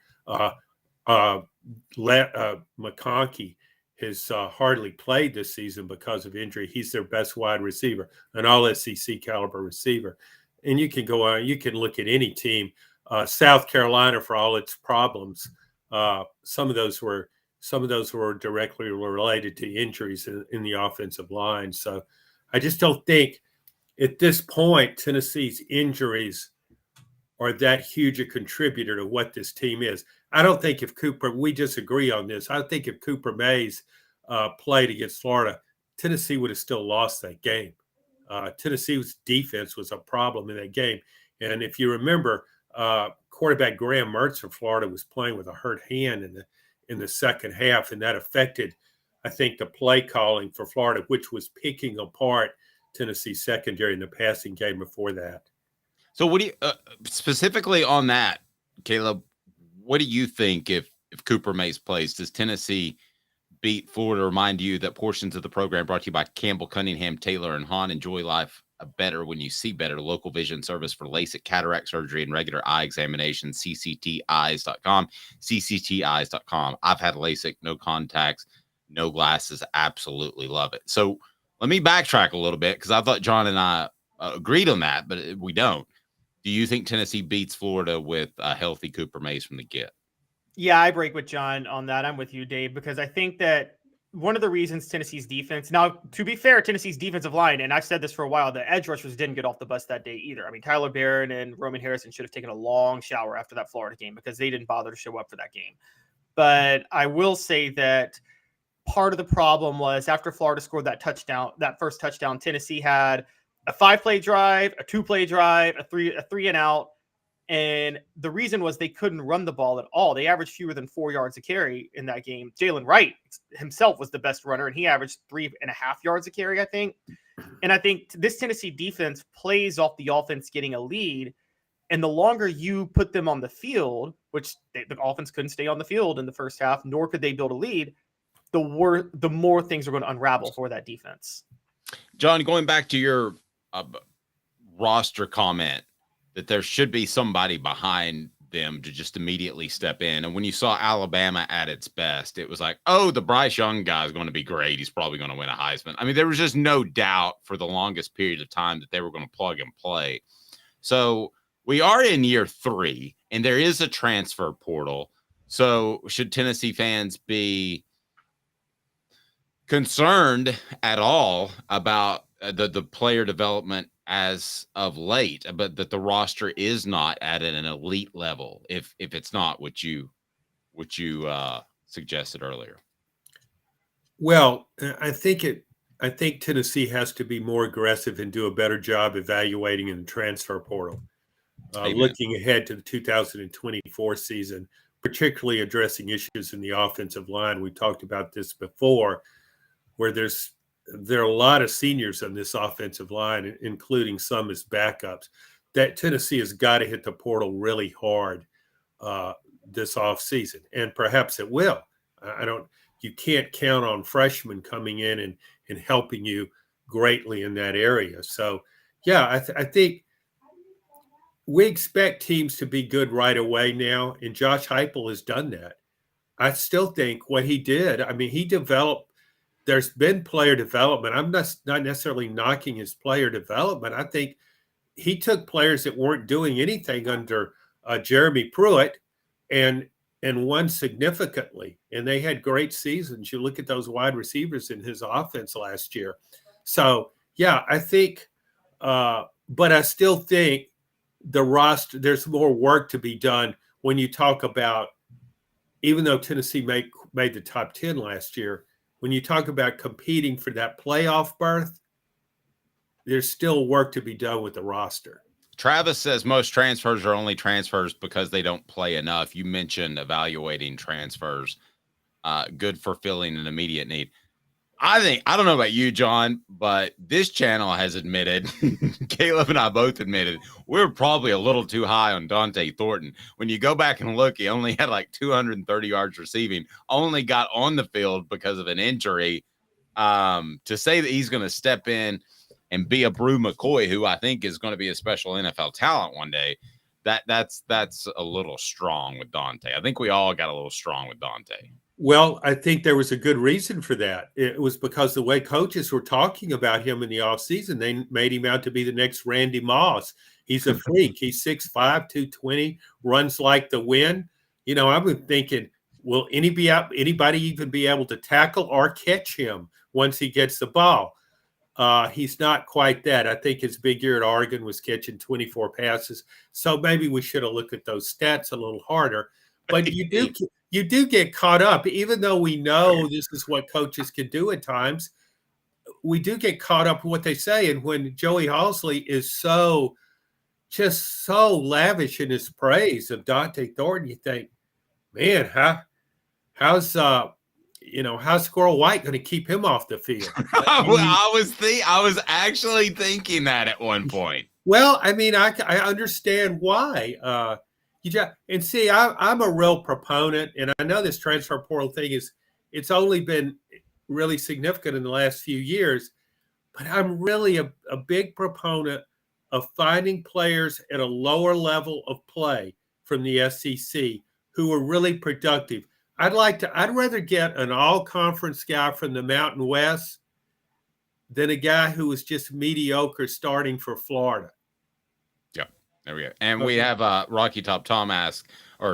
McConkey has hardly played this season because of injury. He's their best wide receiver, an all SEC caliber receiver. And you can go on, you can look at any team. South Carolina, for all its problems, some of those were directly related to injuries in the offensive line. So I just don't think at this point Tennessee's injuries are that huge a contributor to what this team is. I don't think if we disagree on this. I think if Cooper Mays played against Florida, Tennessee would have still lost that game. Tennessee's defense was a problem in that game. And if you remember, quarterback Graham Mertz for Florida was playing with a hurt hand in the second half, and that affected, I think, the play calling for Florida, which was picking apart Tennessee's secondary in the passing game before that. So what do you specifically on that, Caleb, what do you think if Cooper Mays plays? Does Tennessee beat Florida? Remind you that portions of the program brought to you by Campbell, Cunningham, Taylor, and Hahn. Enjoy life better when you see better. Local vision service for LASIK, cataract surgery, and regular eye examinations. ccteyes.com. ccteyes.com. I've had LASIK, no contacts, no glasses. Absolutely love it. So let me backtrack a little bit because I thought John and I agreed on that, but we don't. Do you think Tennessee beats Florida with a healthy Cooper Mays from the get? Yeah, I break with John on that. I'm with you, Dave, because I think that one of the reasons Tennessee's defense, now, to be fair, Tennessee's defensive line, and I've said this for a while, the edge rushers didn't get off the bus that day either. I mean, Tyler Barron and Roman Harrison should have taken a long shower after that Florida game because they didn't bother to show up for that game. But I will say that part of the problem was after Florida scored that first touchdown, Tennessee had a 5-play drive, a 2-play drive, a three and out. And the reason was they couldn't run the ball at all. They averaged fewer than 4 yards a carry in that game. Jalen Wright himself was the best runner, and he averaged 3.5 yards a carry, I think. And I think this Tennessee defense plays off the offense getting a lead. And the longer you put them on the field, which the offense couldn't stay on the field in the first half, nor could they build a lead, the more things are going to unravel for that defense. John, going back to your roster comment that there should be somebody behind them to just immediately step in. And when you saw Alabama at its best, it was like, oh, the Bryce Young guy is going to be great. He's probably going to win a Heisman. I mean, there was just no doubt for the longest period of time that they were going to plug and play. So we are in year 3 and there is a transfer portal. So should Tennessee fans be concerned at all about the player development as of late, but that the roster is not at an elite level if it's not what you suggested earlier? Well, I think Tennessee has to be more aggressive and do a better job evaluating in the transfer portal. Looking ahead to the 2024 season, particularly addressing issues in the offensive line. We talked about this before, where there are a lot of seniors on this offensive line, including some as backups, that Tennessee has got to hit the portal really hard this offseason. And perhaps it will. You can't count on freshmen coming in and helping you greatly in that area. So, yeah, I think we expect teams to be good right away now, and Josh Heupel has done that. I still think what he did, I mean, he developed. There's been player development. I'm not necessarily knocking his player development. I think he took players that weren't doing anything under Jeremy Pruitt and won significantly. And they had great seasons. You look at those wide receivers in his offense last year. So, yeah, I think, but I still think the roster, there's more work to be done when you talk about, even though Tennessee made the top 10 last year, when you talk about competing for that playoff berth, there's still work to be done with the roster. Travis says most transfers are only transfers because they don't play enough. You mentioned evaluating transfers, good for filling an immediate need. I don't know about you, John, but this channel has admitted, Caleb and I both admitted, we're probably a little too high on Dante Thornton. When you go back and look, he only had like 230 yards receiving, only got on the field because of an injury. To say that he's going to step in and be a Brew McCoy, who I think is going to be a special NFL talent one day, that's a little strong with Dante. I think we all got a little strong with Dante. Well, I think there was a good reason for that. It was because the way coaches were talking about him in the offseason, they made him out to be the next Randy Moss. He's a freak. He's 6'5", 220, runs like the wind. You know, I've been thinking, will anybody even be able to tackle or catch him once he gets the ball? He's not quite that. I think his big year at Oregon was catching 24 passes. So maybe we should have looked at those stats a little harder. But you do get caught up, even though we know this is what coaches can do at times. We do get caught up in what they say. And when Joey Halsley is just so lavish in his praise of Dante Thornton, you think, man, how's Squirrel White going to keep him off the field? I was actually thinking that at one point. Well, I mean, I understand why. And see, I'm a real proponent, and I know this transfer portal thing it's only been really significant in the last few years, but I'm really a big proponent of finding players at a lower level of play from the SEC who are really productive. I'd rather get an all-conference guy from the Mountain West than a guy who was just mediocre starting for Florida. There we go. And we have Rocky Top Tom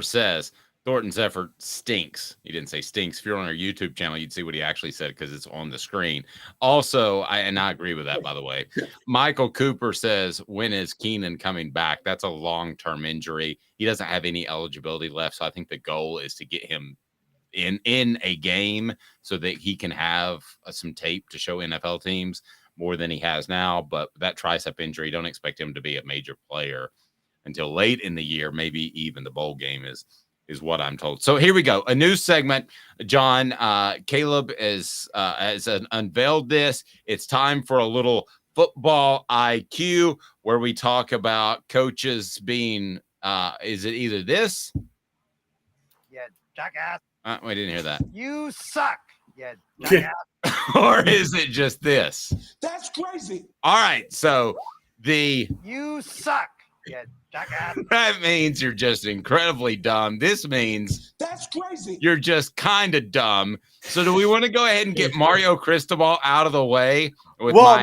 says, Thornton's effort stinks. He didn't say stinks. If you're on our YouTube channel, you'd see what he actually said because it's on the screen. Also, I agree with that, by the way. Michael Cooper says, when is Keenan coming back? That's a long-term injury. He doesn't have any eligibility left, so I think the goal is to get him in a game so that he can have some tape to show NFL teams more than he has now. But that tricep injury, don't expect him to be a major player until late in the year, maybe even the bowl game is what I'm told. So here we go. A new segment, John. Caleb has unveiled this. It's time for a little football IQ where we talk about coaches being, is it either this? Yeah, jackass. We didn't hear that. You suck. Yeah, jackass. Or is it just this? That's crazy. All right. So you suck. Yeah, jackass. That means you're just incredibly dumb. This means that's crazy. You're just kind of dumb. So do we want to go ahead and get Mario Cristobal out of the way? Well,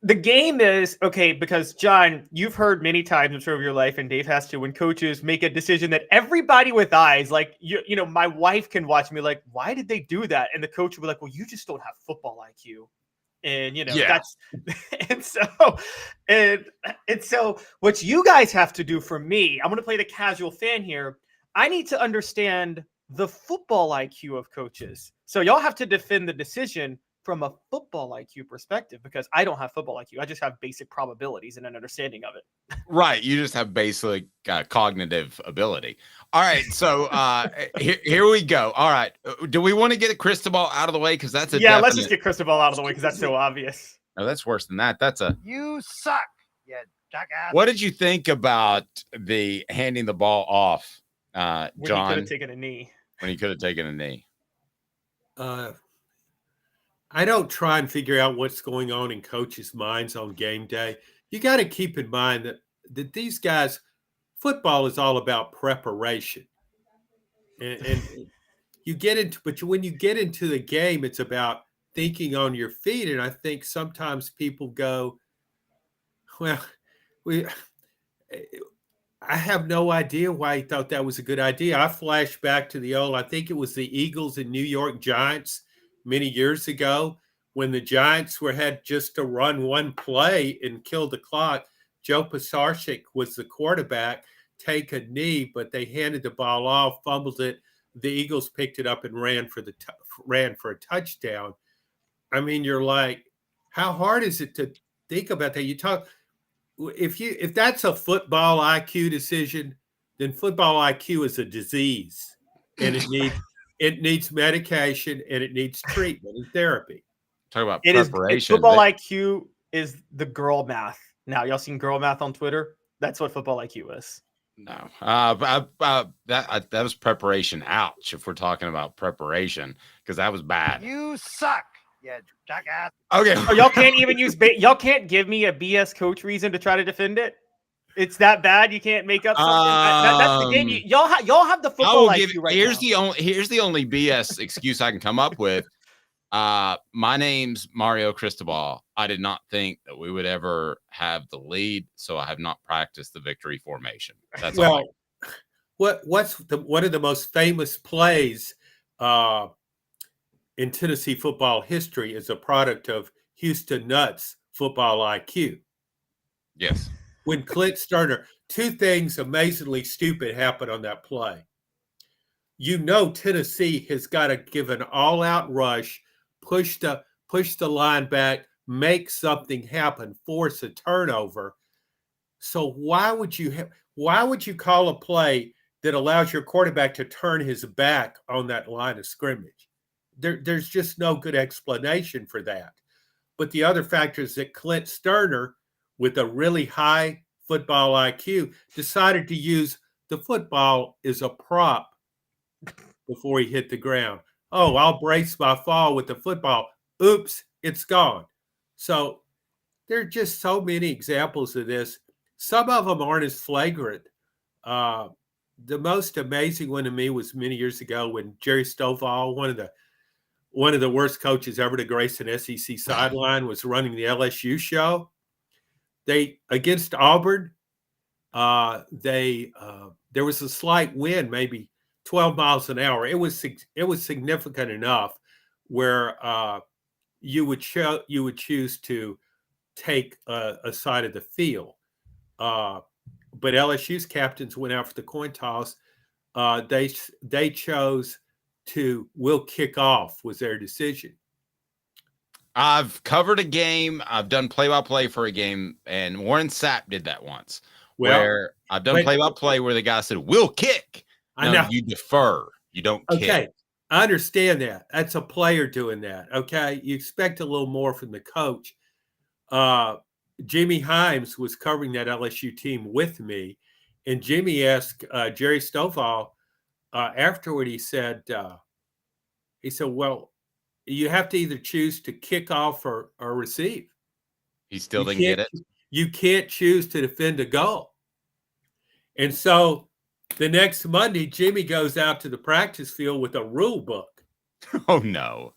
the game is okay because John, you've heard many times I'm sure of your life, and Dave has to, when coaches make a decision that everybody with eyes, like you know, my wife can watch me like, why did they do that? And the coach will be like, well, you just don't have football IQ. And that's and so what you guys have to do for me, I'm going to play the casual fan here. I need to understand the football IQ of coaches. So y'all have to defend the decision from a football IQ perspective because I don't have football IQ. I just have basic probabilities and an understanding of it. Right. You just have basic cognitive ability. All right. So here we go. All right. Do we want to get a Cristobal out of the way? Because that's let's just get Cristobal out of the way because that's so obvious. No, that's worse than that. That's you suck. Yeah, jackass. What did you think about the handing the ball off, John? When he could have taken a knee. When he could have taken a knee. I don't try and figure out what's going on in coaches' minds on game day. You got to keep in mind that these guys, football is all about preparation. And you get into, but when you get into the game, it's about thinking on your feet. And I think sometimes people go, well, I have no idea why he thought that was a good idea. I flash back to I think it was the Eagles and New York Giants many years ago when the Giants had just to run one play and kill the clock. Joe Pisarcik was the quarterback, take a knee, but they handed the ball off, fumbled it. The Eagles picked it up and ran for a touchdown. I mean, you're like, how hard is it to think about that? You talk if that's a football IQ decision, then football IQ is a disease, and it needs medication and it needs treatment and therapy. Talk about preparation. Football IQ is the girl math. Now, y'all seen girl math on Twitter? That's what football IQ is. No, that was preparation. Ouch! If we're talking about preparation, because that was bad. You suck, yeah, jackass. Okay, oh, y'all can't even use. Y'all can't give me a BS coach reason to try to defend it. It's that bad. You can't make up something. That's the game. Y'all have the football IQ right now. Here's the only BS excuse I can come up with. My name's Mario Cristobal. I did not think that we would ever have the lead, so I have not practiced the victory formation. That's all. What's one of the most famous plays in Tennessee football history is a product of Houston Nutt's football IQ. Yes. When Clint Sterner, two things amazingly stupid happened on that play. Tennessee has got to give an all-out rush, push the line back, make something happen, force a turnover. So why would you call a play that allows your quarterback to turn his back on that line of scrimmage? There's just no good explanation for that. But the other factor is that Clint Sterner, with a really high football IQ, decided to use the football as a prop before he hit the ground. Oh, I'll brace my fall with the football. Oops, it's gone. So there are just so many examples of this. Some of them aren't as flagrant. The most amazing one to me was many years ago when Jerry Stovall, one of the worst coaches ever to grace an SEC sideline, was running the LSU show. They against Auburn, there was a slight wind, maybe 12 miles an hour. It was significant enough where you would choose to take a side of the field. But LSU's captains went out for the coin toss. They chose to will kick off was their decision. I've covered a game. I've done play-by-play for a game, and Warren Sapp did that once. Where I've done play-by-play where the guy said, "We'll kick." No, I know. You defer. You don't kick. Okay, I understand that. That's a player doing that. Okay, you expect a little more from the coach. Jimmy Himes was covering that LSU team with me, and Jimmy asked Jerry Stovall afterward. He said, "Well, you have to either choose to kick off or receive." He still didn't get it. You can't choose to defend a goal. And so the next Monday, Jimmy goes out to the practice field with a rule book. Oh, no.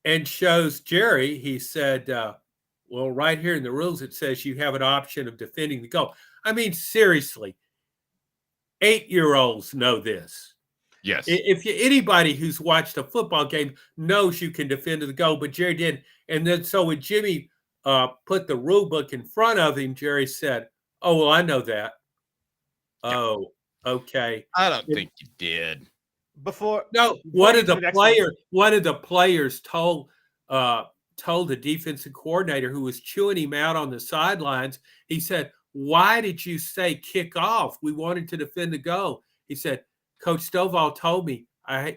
And shows Jerry, he said, well, right here in the rules, it says you have an option of defending the goal. I mean, seriously, 8-year-olds know this. Yes. Anybody who's watched a football game knows you can defend the goal, but Jerry didn't. And then so when Jimmy put the rule book in front of him, Jerry said, "Oh, well, I know that." Yeah. Oh, okay. I don't think you did. One of the players told the defensive coordinator who was chewing him out on the sidelines. He said, "Why did you say kick off? We wanted to defend the goal." He said, "Coach Stovall told me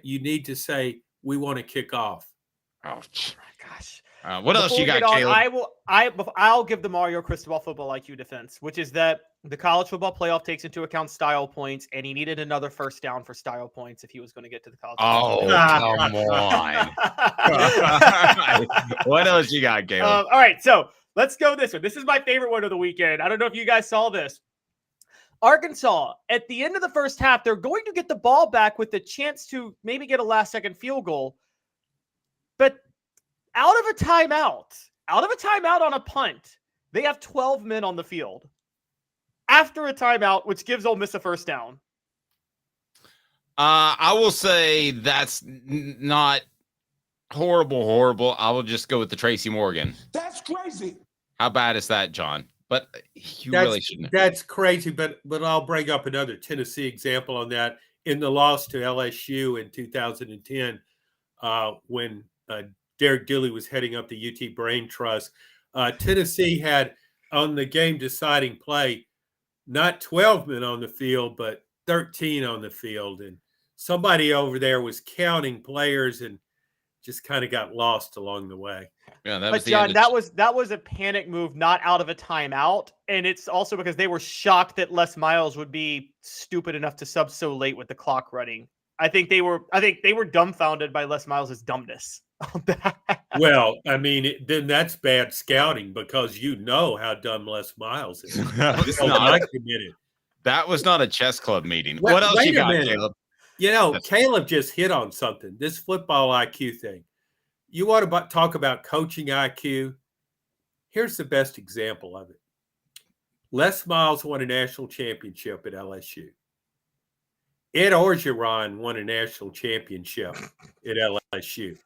you need to say we want to kick off." Oh my gosh! What else you got, Caleb? I'll give the Mario Cristobal football IQ defense, which is that the college football playoff takes into account style points, and he needed another first down for style points if he was going to get to the college. Oh, come on! What else you got, Caleb? All right, so let's go this one. This is my favorite one of the weekend. I don't know if you guys saw this. Arkansas, at the end of the first half, they're going to get the ball back with the chance to maybe get a last-second field goal. But out of a timeout on a punt, they have 12 men on the field. After a timeout, which gives Ole Miss a first down. I will say that's not Horrible, horrible. I will just go with the Tracy Morgan. That's crazy. How bad is that, John? But you That's, really shouldn't. That's crazy, but I'll bring up another Tennessee example on that. In the loss to LSU in 2010, when Derek Dooley was heading up the UT Brain Trust, Tennessee had on the game-deciding play not 12 men on the field, but 13 on the field. And somebody over there was counting players and just kind of got lost along the way. Yeah, that but John, that was a panic move, not out of a timeout, and it's also because they were shocked that Les Miles would be stupid enough to sub so late with the clock running. I think they were dumbfounded by Les Miles' dumbness. Well, I mean, then that's bad scouting because you know how dumb Les Miles is. That was not a chess club meeting. What else you got, Caleb? You know, Caleb just hit on something. This football IQ thing. You want to talk about coaching IQ? Here's the best example of it. Les Miles won a national championship at LSU. Ed Orgeron won a national championship at LSU.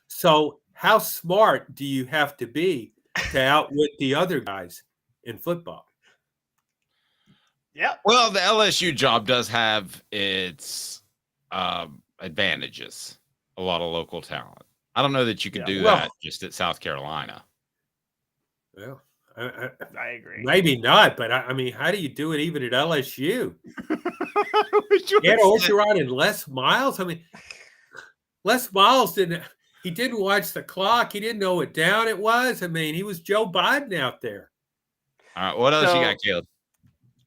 So how smart do you have to be to outwit the other guys in football? Yeah. Well, the LSU job does have its advantages. A lot of local talent. I don't know that you could do that just at South Carolina. Well, I agree. Maybe not, but I mean, how do you do it even at LSU? Ed Orgeron and Les Miles. I mean, Les Miles didn't watch the clock. He didn't know what down it was. I mean, he was Joe Biden out there. All right, what else you got, Caleb?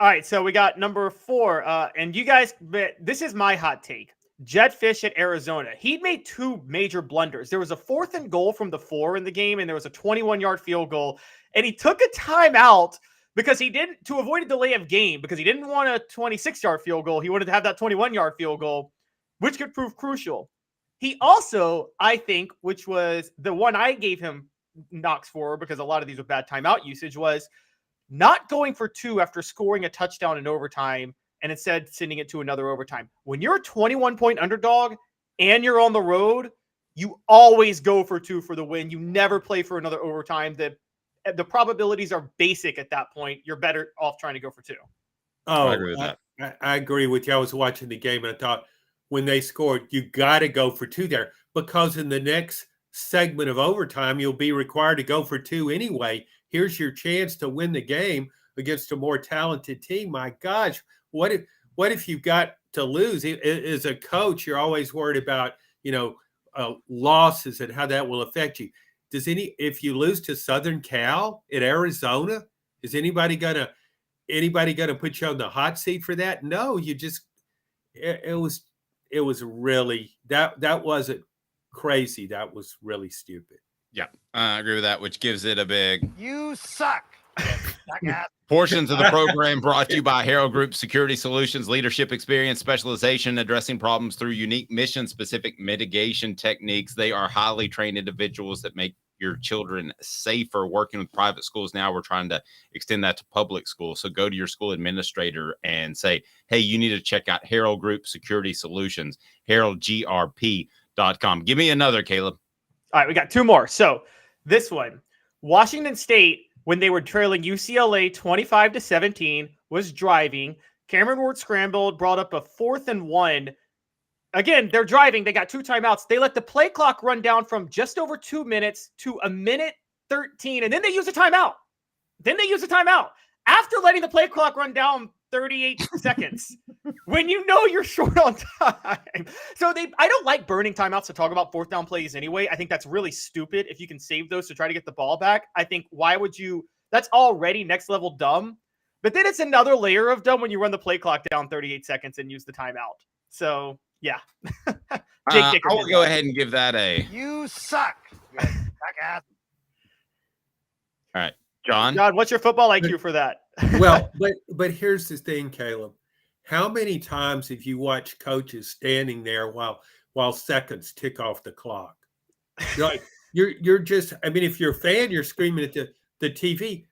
All right, so we got number 4, and you guys, this is my hot take. Jed Fish at Arizona. He made 2 major blunders. There was a 4th and goal from the 4 in the game, and there was a 21-yard field goal. And he took a timeout because to avoid a delay of game, because he didn't want a 26-yard field goal. He wanted to have that 21-yard field goal, which could prove crucial. He also, I think, which was the one I gave him knocks for, because a lot of these were bad timeout usage, was not going for 2 after scoring a touchdown in overtime and instead sending it to another overtime. When you're a 21-point underdog and you're on the road, you always go for 2 for the win. You never play for another overtime. The probabilities are basic at that point. You're better off trying to go for 2. Oh, I agree with that. I agree with you. I was watching the game and I thought when they scored, you got to go for 2 there, because in the next segment of overtime, you'll be required to go for 2 anyway. Here's your chance to win the game against a more talented team. My gosh, what if you've got to lose? As a coach, you're always worried about, losses and how that will affect you. If you lose to Southern Cal in Arizona, is anybody gonna put you on the hot seat for that? No, it was really that wasn't crazy. That was really stupid. Yeah, I agree with that, which gives it a big You suck. Portions of the program brought to you by Harold Group Security Solutions, leadership experience, specialization, addressing problems through unique mission-specific mitigation techniques. They are highly trained individuals that make your children safer. Working with private schools now, we're trying to extend that to public schools. So go to your school administrator and say, hey, you need to check out Harold Group Security Solutions, haroldgrp.com. Give me another, Caleb. All right, we got 2 more. So this one, Washington State, when they were trailing UCLA 25-17, was driving. Cameron Ward scrambled, brought up a 4th and 1. Again, they're driving. They got 2 timeouts. They let the play clock run down from just over 2 minutes to 1:13, and then they use a timeout. After letting the play clock run down 38 seconds, when you know you're short on time. So I don't like burning timeouts to talk about 4th down plays anyway. I think that's really stupid. If you can save those to try to get the ball back, I think why would you? That's already next level dumb. But then it's another layer of dumb when you run the play clock down 38 seconds and use the timeout. So yeah. I will go ahead and give that a. You suck. You jackass. All right, John, what's your football IQ for that? Well, but here's the thing, Caleb. How many times have you watched coaches standing there while seconds tick off the clock? You're just, I mean, if you're a fan, you're screaming at the TV,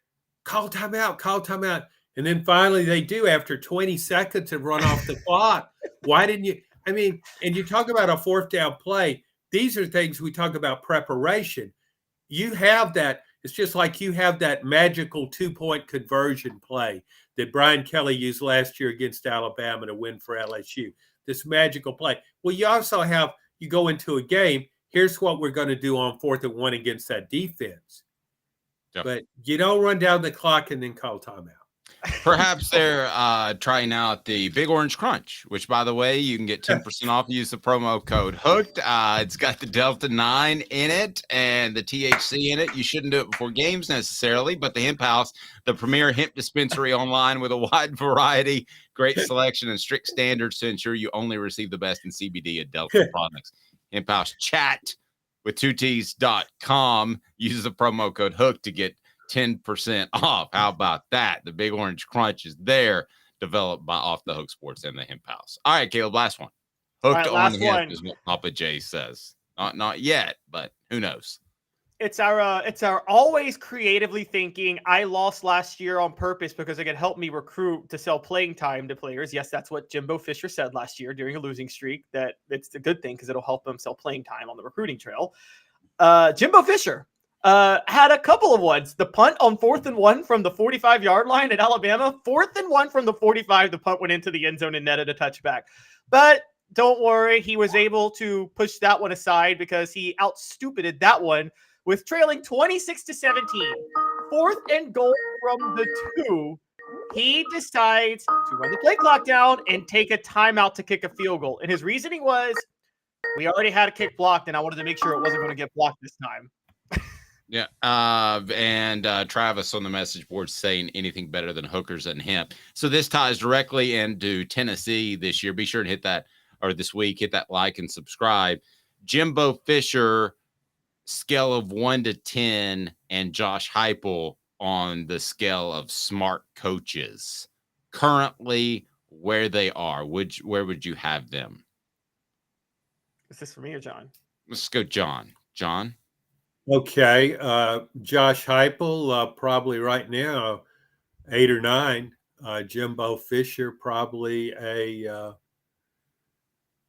call timeout. And then finally they do after 20 seconds and run off the clock. Why didn't you? I mean, and you talk about a 4th down play. these are things we talk about preparation. You have that. It's just like you have that magical 2-point conversion play that Brian Kelly used last year against Alabama to win for LSU. This magical play. Well, you also have, you go into a game, here's what we're going to do on 4th and 1 against that defense. Yep. But you don't run down the clock and then call timeout. Perhaps they're trying out the Big Orange Crunch, which, by the way, you can get 10% off. Use the promo code HOOKED. It's got the Delta 9 in it and the THC in it. You shouldn't do it before games necessarily, but the Hemp House, the premier hemp dispensary online with a wide variety, great selection, and strict standards to ensure you only receive the best in CBD and Delta products. Hemp House Chat with 2Ts.com. Use the promo code HOOKED to get 10% off. How about that? The Big Orange Crunch is there, developed by Off the Hook Sports and the Hemp House. All right, Caleb, last one. Hooked on the hemp is what Papa J says. Not yet, but who knows? It's our always creatively thinking. I lost last year on purpose because it could help me recruit to sell playing time to players. Yes, that's what Jimbo Fisher said last year during a losing streak, that it's a good thing because it'll help them sell playing time on the recruiting trail. Jimbo Fisher had a couple of ones. The punt on 4th and 1 from the 45-yard line at Alabama. 4th and 1 from the 45. The punt went into the end zone and netted a touchback. But don't worry, he was able to push that one aside because he outstupided that one with trailing 26-17. 4th and goal from the 2. He decides to run the play clock down and take a timeout to kick a field goal. And his reasoning was, we already had a kick blocked, and I wanted to make sure it wasn't going to get blocked this time. Yeah. And Travis on the message board saying anything better than hookers and hemp. So this ties directly into Tennessee this year. Be sure to hit that, or this week, hit that like and subscribe. Jimbo Fisher, scale of 1 to 10, and Josh Heupel on the scale of smart coaches. Currently, where they are, where would you have them? Is this for me or John? Let's go, John. John? Okay. Josh Heupel, probably right now, 8 or 9. Jimbo Fisher, probably a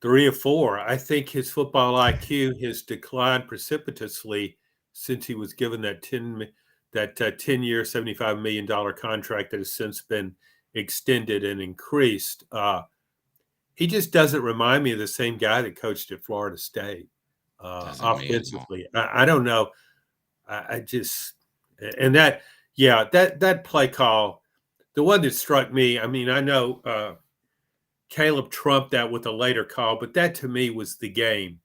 3 or 4. I think his football IQ has declined precipitously since he was given that 10-year, $75 million contract that has since been extended and increased. He just doesn't remind me of the same guy that coached at Florida State. Offensively, I don't know. I just, and that play call, the one that struck me. I mean, I know Caleb trumped that with a later call, but that to me was the game.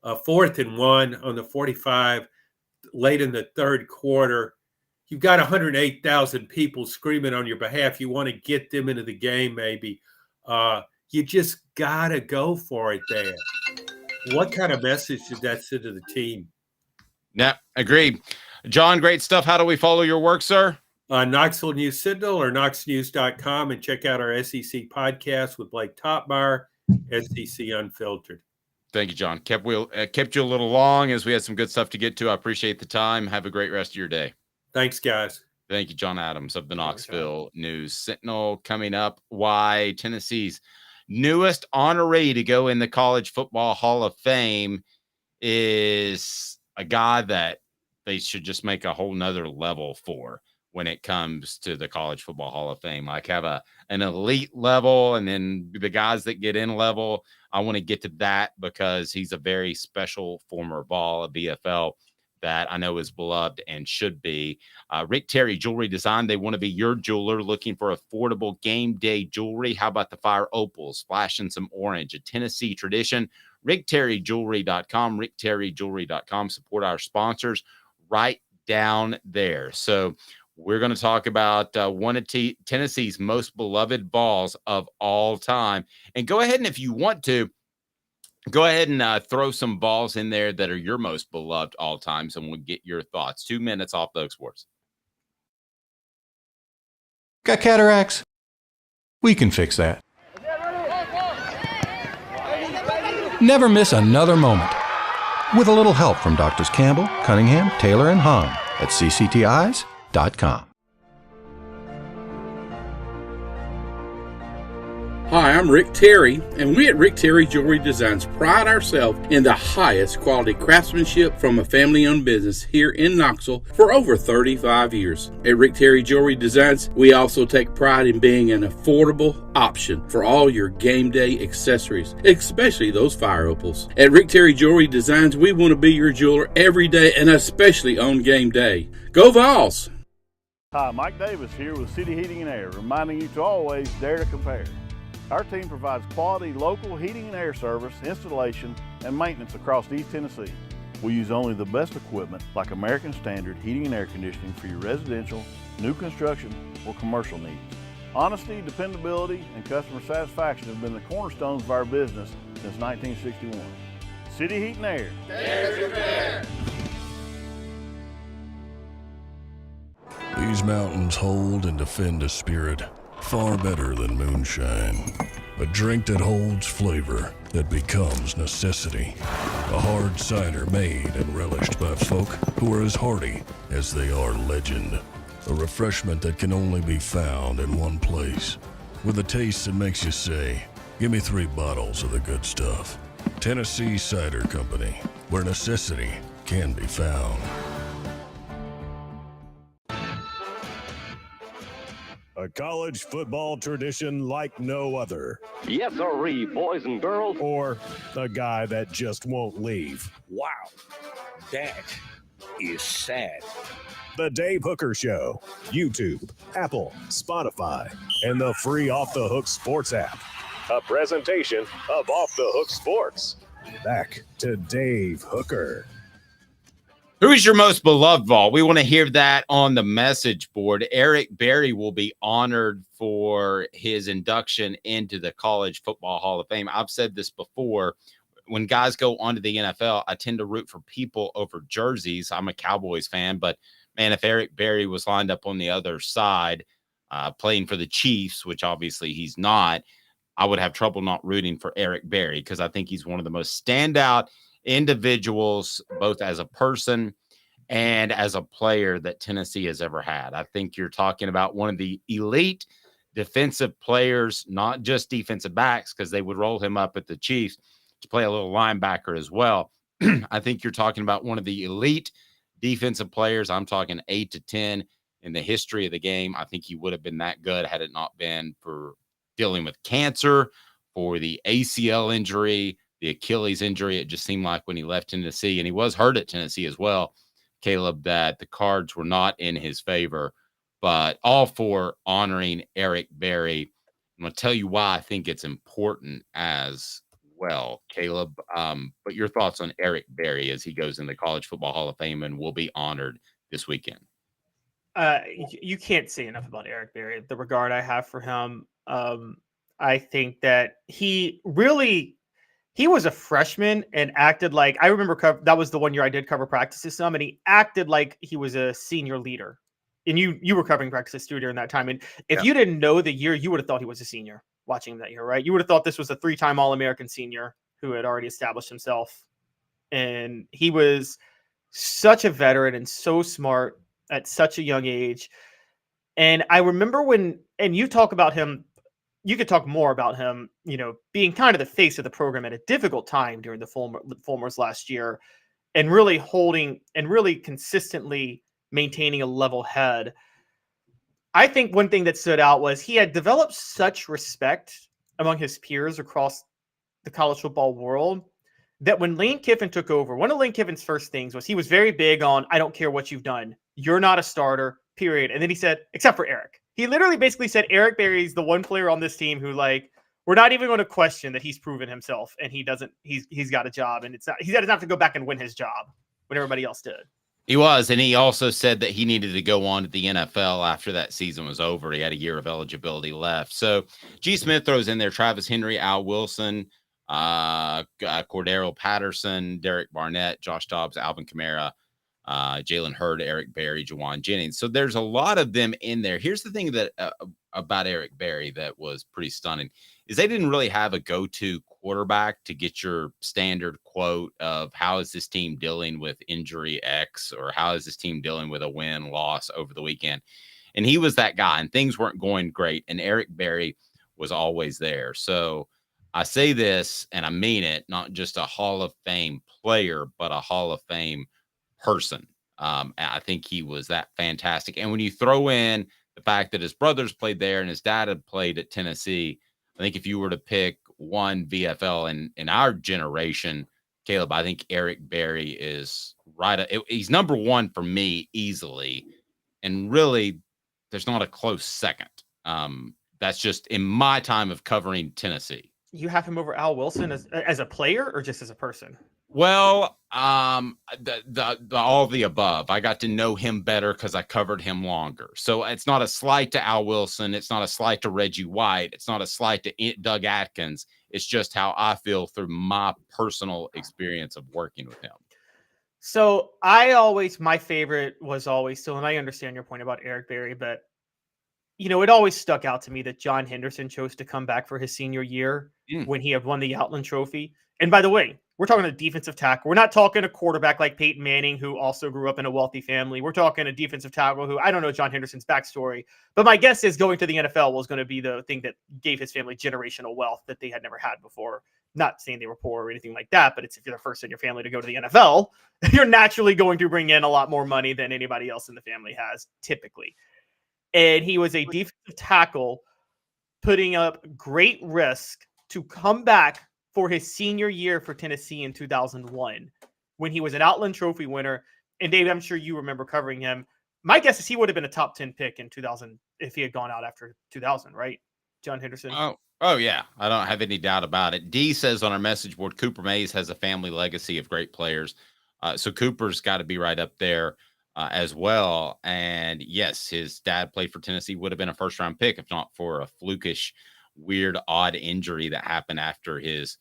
4th and 1 on the 45, late in the third quarter. You've got 108,000 people screaming on your behalf. You want to get them into the game, maybe. You just gotta go for it there. What kind of message did that send to the team? Yeah, agreed. John, great stuff. How do we follow your work, sir? Knoxville News Sentinel or knoxnews.com, and check out our SEC podcast with Blake Topmeyer, SEC Unfiltered. Thank you, John. Kept you a little long as we had some good stuff to get to. I appreciate the time. Have a great rest of your day. Thanks, guys. Thank you, John Adams of the Knoxville News Sentinel. Coming up, why Tennessee's newest honoree to go in the College Football Hall of Fame is a guy that they should just make a whole nother level for when it comes to the College Football Hall of Fame. Like have an elite level and then the guys that get in level. I want to get to that because he's a very special former Vol, a BFL that I know is beloved and should be. Rick Terry Jewelry Design. They want to be your jeweler looking for affordable game day jewelry. How about the Fire Opals, flashing some orange, a Tennessee tradition? RickTerryJewelry.com, RickTerryJewelry.com. Support our sponsors right down there. So we're going to talk about one of Tennessee's most beloved balls of all time. And go ahead and if you want to, go ahead and throw some balls in there that are your most beloved all times, and we'll get your thoughts. 2 minutes off the Hook Sports. Got cataracts? We can fix that. Never miss another moment. With a little help from Doctors Campbell, Cunningham, Taylor, and Hahn at cctis.com. Hi, I'm Rick Terry, and we at Rick Terry Jewelry Designs pride ourselves in the highest quality craftsmanship from a family-owned business here in Knoxville for over 35 years. At Rick Terry Jewelry Designs, we also take pride in being an affordable option for all your game day accessories, especially those fire opals. At Rick Terry Jewelry Designs, we want to be your jeweler every day and especially on game day. Go Vols! Hi, Mike Davis here with City Heating and Air, reminding you to always dare to compare. Our team provides quality local heating and air service, installation, and maintenance across East Tennessee. We use only the best equipment like American Standard heating and air conditioning for your residential, new construction, or commercial needs. Honesty, dependability, and customer satisfaction have been the cornerstones of our business since 1961. City Heat and Air. Dare to compare. These mountains hold and defend a spirit far better than moonshine. A drink that holds flavor, that becomes necessity. A hard cider made and relished by folk who are as hearty as they are legend. A refreshment that can only be found in one place. With a taste that makes you say, give me 3 bottles of the good stuff. Tennessee Cider Company, where necessity can be found. A college football tradition like no other. Yes, sirree, boys and girls. Or a guy that just won't leave. Wow, that is sad. The Dave Hooker Show. YouTube, Apple, Spotify, and the free Off the Hook Sports app. A presentation of Off the Hook Sports. Back to Dave Hooker. Who is your most beloved Vol? We want to hear that on the message board. Eric Berry will be honored for his induction into the College Football Hall of Fame. I've said this before. When guys go onto the NFL, I tend to root for people over jerseys. I'm a Cowboys fan, but man, if Eric Berry was lined up on the other side, playing for the Chiefs, which obviously he's not, I would have trouble not rooting for Eric Berry because I think he's one of the most standout individuals, both as a person and as a player that Tennessee has ever had. I think you're talking about one of the elite defensive players, not just defensive backs, because they would roll him up at the Chiefs to play a little linebacker as well. I think you're talking about one of the elite defensive players. I'm talking 8 to 10 in the history of the game. I think he would have been that good had it not been for dealing with cancer, for the ACL injury, the Achilles injury. It just seemed like when he left Tennessee, and he was hurt at Tennessee as well, Caleb, that the cards were not in his favor. But all for honoring Eric Berry. I'm going to tell you why I think it's important as well, Caleb. But your thoughts on Eric Berry as he goes in the College Football Hall of Fame and will be honored this weekend. You can't say enough about Eric Berry. The regard I have for him. I think that he was a freshman and acted like, I remember that was the one year I did cover practices some, and he acted like he was a senior leader. And you were covering practices too during that time. And if you didn't know the year, you would have thought he was a senior watching him that year, right? You would have thought this was a 3-time All-American senior who had already established himself. And he was such a veteran and so smart at such a young age. And I remember and you talk about him, you could talk more about him, being kind of the face of the program at a difficult time during the Fulmers last year, and really holding and really consistently maintaining a level head. I think one thing that stood out was he had developed such respect among his peers across the college football world that when Lane Kiffin took over, one of Lane Kiffin's first things was he was very big on, I don't care what you've done. You're not a starter, period. And then he said, except for Eric. He literally basically said Eric Berry's the one player on this team who, we're not even going to question that he's proven himself and he's got a job, and he doesn't have to go back and win his job when everybody else did. He was, and he also said that he needed to go on to the NFL after that season was over. He had a year of eligibility left. So G. Smith throws in there Travis Henry, Al Wilson, Cordero Patterson, Derek Barnett, Josh Dobbs, Alvin Kamara, Jalen Hurd, Eric Berry, Jawan Jennings. So there's a lot of them in there. Here's the thing that about Eric Berry that was pretty stunning is they didn't really have a go-to quarterback to get your standard quote of how is this team dealing with injury X or how is this team dealing with a win loss over the weekend. And he was that guy, and things weren't going great. And Eric Berry was always there. So I say this, and I mean it, not just a Hall of Fame player, but a Hall of Fame person. I think he was that fantastic. And when you throw in the fact that his brothers played there and his dad had played at Tennessee, I think if you were to pick one VFL in our generation, Caleb, I think Eric Berry is right. He's number one for me easily. And really, there's not a close second. That's just in my time of covering Tennessee. You have him over Al Wilson as a player or just as a person? Well, the all the above. I got to know him better because I covered him longer. So it's not a slight to Al Wilson. It's not a slight to Reggie White. It's not a slight to Doug Atkins. It's just how I feel through my personal experience of working with him. So my favorite was always still, and I understand your point about Eric Berry, but it always stuck out to me that John Henderson chose to come back for his senior year when he had won the Outland Trophy. And by the way, we're talking a defensive tackle. We're not talking a quarterback like Peyton Manning, who also grew up in a wealthy family. We're talking a defensive tackle who, I don't know John Henderson's backstory, but my guess is going to the NFL was going to be the thing that gave his family generational wealth that they had never had before. Not saying they were poor or anything like that, but if you're the first in your family to go to the NFL, you're naturally going to bring in a lot more money than anybody else in the family has typically. And he was a defensive tackle putting up great risk to come back for his senior year for Tennessee in 2001 when he was an Outland Trophy winner. And Dave, I'm sure you remember covering him. My guess is he would have been a top 10 pick in 2000 if he had gone out after 2000, right? John Henderson. Oh yeah. I don't have any doubt about it. D says on our message board, Cooper Mays has a family legacy of great players. So Cooper's got to be right up there as well. And yes, his dad played for Tennessee, would have been a first round pick if not for a flukish, weird, odd injury that happened after his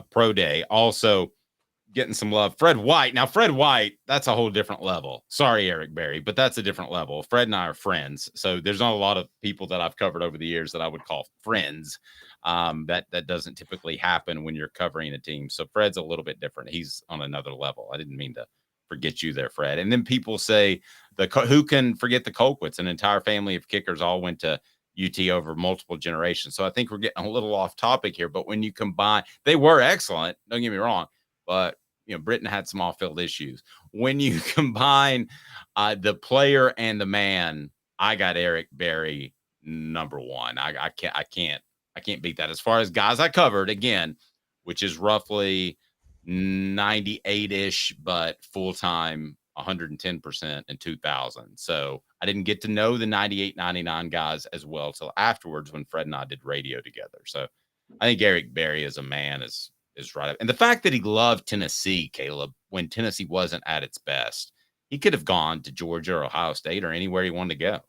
pro day. Also getting some love, Fred White. Now, Fred White, that's a whole different level. Sorry, Eric Berry, but that's a different level. Fred and I are friends. So there's not a lot of people that I've covered over the years that I would call friends. That doesn't typically happen when you're covering a team. So Fred's a little bit different. He's on another level. I didn't mean to forget you there, Fred. And then people say, who can forget the Colquitts? An entire family of kickers all went to UT over multiple generations. So I think we're getting a little off topic here, but when you combine, they were excellent. Don't get me wrong, but Britain had some off-field issues. When you combine the player and the man, I got Eric Berry number one. I can't beat that. As far as guys I covered, again, which is roughly 98-ish, but full-time 110% in 2000. So I didn't get to know the 98, 99 guys as well till afterwards when Fred and I did radio together. So I think Eric Berry as a man is right up. And the fact that he loved Tennessee, Caleb, when Tennessee wasn't at its best, he could have gone to Georgia or Ohio State or anywhere he wanted to go.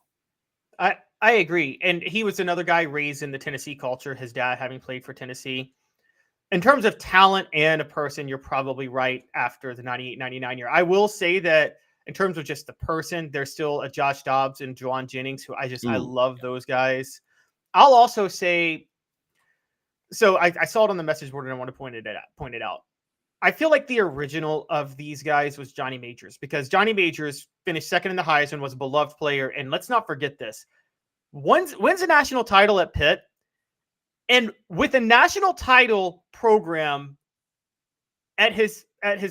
I agree. And he was another guy raised in the Tennessee culture, his dad having played for Tennessee. In terms of talent and a person, you're probably right after the 98-99 year. I will say that in terms of just the person, there's still a Josh Dobbs and Juwan Jennings, who I love those guys. I'll also say, so I saw it on the message board and I want to point it out. I feel like the original of these guys was Johnny Majors, because Johnny Majors finished second in the Heisman, was a beloved player. And let's not forget this. Wins a national title at Pitt. And with a national title program at his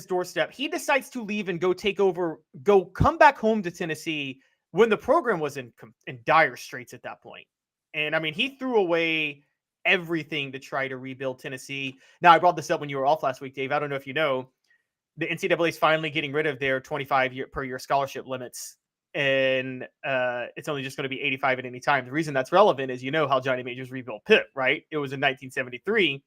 doorstep, he decides to leave and come back home to Tennessee when the program was in dire straits at that point. And I mean, he threw away everything to try to rebuild Tennessee. Now, I brought this up when you were off last week, Dave. I don't know if you know, the NCAA is finally getting rid of their 25 per year scholarship limits. And it's only just going to be 85 at any time. The reason that's relevant is how Johnny Majors rebuilt Pitt, right? It was in 1973,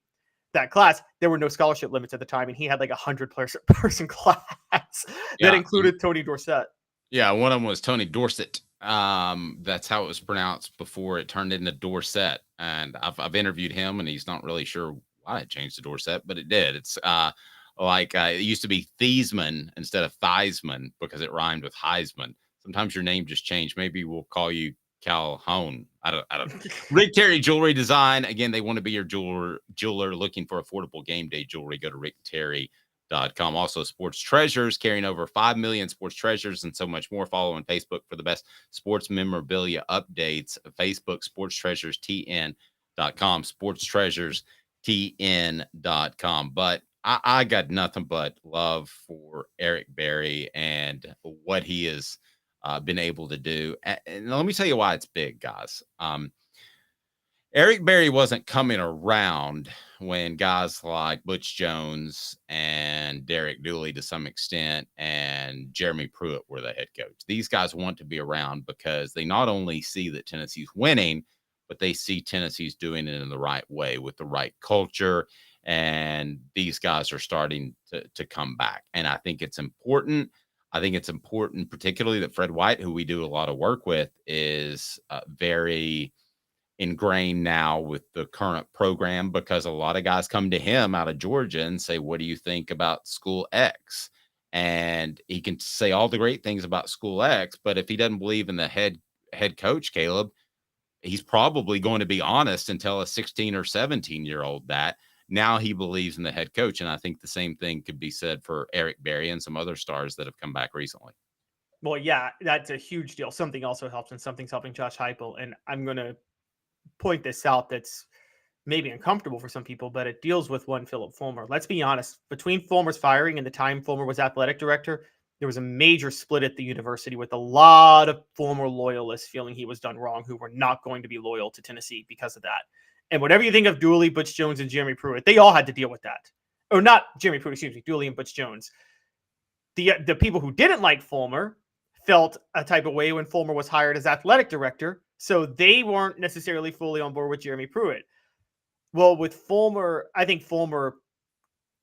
that class. There were no scholarship limits at the time, and he had like 100-person class that included Tony Dorsett. Yeah, one of them was Tony Dorsett. That's how it was pronounced before it turned into Dorsett. And I've interviewed him, and he's not really sure why it changed to Dorsett, but it did. It's it used to be Thiesman instead of Theismann because it rhymed with Heisman. Sometimes your name just changed. Maybe we'll call you Calhoun. I don't. Rick Terry Jewelry Design. Again, they want to be your jeweler looking for affordable game day jewelry. Go to rickterry.com. Also, Sports Treasures, carrying over 5 million sports treasures and so much more. Follow on Facebook for the best sports memorabilia updates. Facebook Sports Treasures TN. sportstreasurestn.com. But I got nothing but love for Eric Berry and what he has been able to do. And let me tell you why it's big, guys. Eric Berry wasn't coming around when guys like Butch Jones and Derek Dooley, to some extent, and Jeremy Pruitt were the head coach. These guys want to be around because they not only see that Tennessee's winning, but they see Tennessee's doing it in the right way with the right culture. And these guys are starting to come back. And I think it's important. I think it's important, particularly that Fred White, who we do a lot of work with, is very ingrained now with the current program, because a lot of guys come to him out of Georgia and say, what do you think about school X? And he can say all the great things about school X, but if he doesn't believe in the head coach, Caleb, he's probably going to be honest and tell a 16 or 17-year-old that. Now he believes in the head coach. And I think the same thing could be said for Eric Berry and some other stars that have come back recently. Well, yeah, that's a huge deal. Something also helps, and something's helping Josh Heupel. And I'm going to point this out that's maybe uncomfortable for some people, but it deals with one Philip Fulmer. Let's be honest. Between Fulmer's firing and the time Fulmer was athletic director, there was a major split at the university with a lot of former loyalists feeling he was done wrong, who were not going to be loyal to Tennessee because of that. And whatever you think of Dooley, Butch Jones, and Jeremy Pruitt, they all had to deal with that. Or not Jeremy Pruitt, excuse me, Dooley and Butch Jones. The people who didn't like Fulmer felt a type of way when Fulmer was hired as athletic director, so they weren't necessarily fully on board with Jeremy Pruitt. Well, with Fulmer, I think Fulmer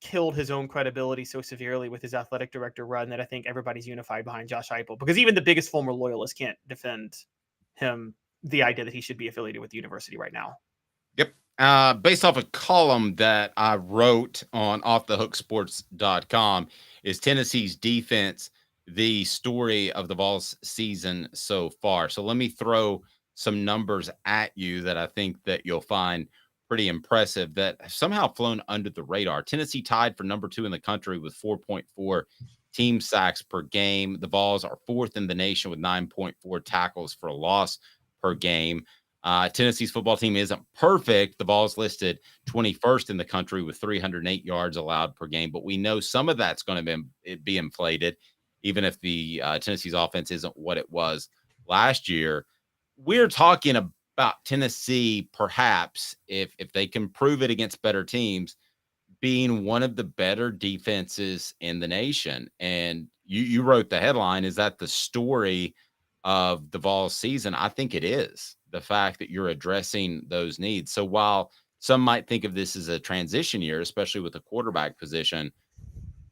killed his own credibility so severely with his athletic director run that I think everybody's unified behind Josh Heupel, because even the biggest Fulmer loyalist can't defend him, the idea that he should be affiliated with the university right now. Yep. Based off a column that I wrote on offthehooksports.com, is Tennessee's defense the story of the Vols season so far. So let me throw some numbers at you that I think that you'll find pretty impressive, that have somehow flown under the radar. Tennessee tied for number 2 in the country with 4.4 team sacks per game. The Vols are 4th in the nation with 9.4 tackles for a loss per game. Tennessee's football team isn't perfect. The Vols listed 21st in the country with 308 yards allowed per game, but we know some of that's going to be inflated, even if the Tennessee's offense isn't what it was last year. We're talking about Tennessee, perhaps, if they can prove it against better teams, being one of the better defenses in the nation. And you wrote the headline, is that the story of the Vols season? I think it is, the fact that you're addressing those needs. So while some might think of this as a transition year, especially with the quarterback position,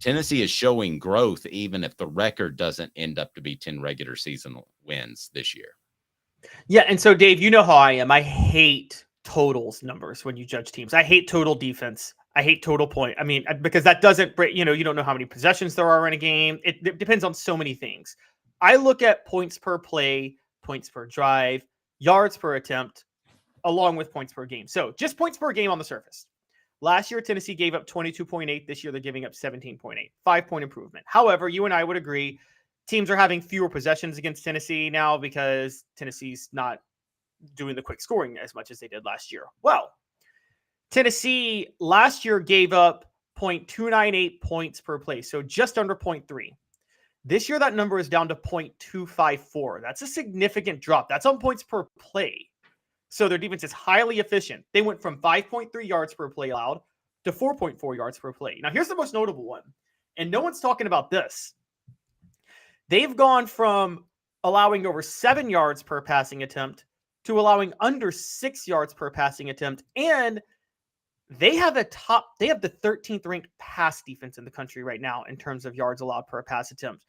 Tennessee is showing growth, even if the record doesn't end up to be 10 regular season wins this year. Yeah, and so, Dave, you know how I am. I hate totals numbers when you judge teams. I hate total defense. I hate total point. I mean, because that doesn't, you don't know how many possessions there are in a game. It depends on so many things. I look at points per play, points per drive, yards per attempt, along with points per game. So just points per game on the surface. Last year, Tennessee gave up 22.8. This year, they're giving up 17.8. 5-point improvement. However, you and I would agree, teams are having fewer possessions against Tennessee now because Tennessee's not doing the quick scoring as much as they did last year. Well, Tennessee last year gave up 0.298 points per play, so just under 0.3. This year, that number is down to 0.254. That's a significant drop. That's on points per play. So their defense is highly efficient. They went from 5.3 yards per play allowed to 4.4 yards per play. Now, here's the most notable one, and no one's talking about this. They've gone from allowing over 7 yards per passing attempt to allowing under 6 yards per passing attempt, and they have the 13th ranked pass defense in the country right now in terms of yards allowed per pass attempt.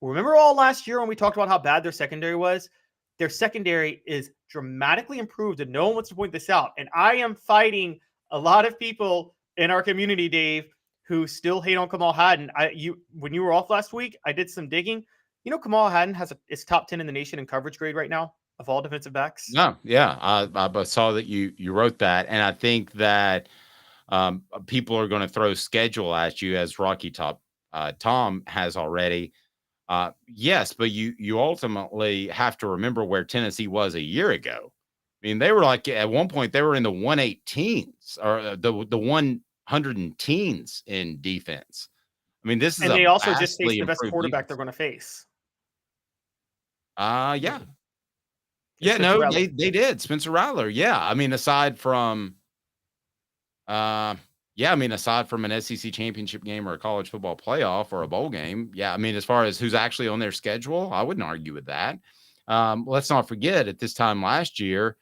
Remember all last year when we talked about how bad their secondary was? Their secondary is dramatically improved, and no one wants to point this out. And I am fighting a lot of people in our community, Dave, who still hate on Kamal Hadden. When you were off last week, I did some digging. You know, Kamal Hadden is top 10 in the nation in coverage grade right now of all defensive backs. No, yeah, I saw that you wrote that, and I think that people are going to throw schedule at you, as Rocky Tom has already. Yes, but you ultimately have to remember where Tennessee was a year ago. I mean, they were like at one point they were in the 118s or the 110s in defense. I mean, this is and they also just vastly faced the best improved quarterback defense. they're going to face. Yeah. Yeah, Spencer no, Rattler. they did. Spencer Rattler. Yeah. I mean, aside from aside from an SEC championship game or a college football playoff or a bowl game, yeah, I mean, as far as who's actually on their schedule, I wouldn't argue with that. Let's not forget at this time last year,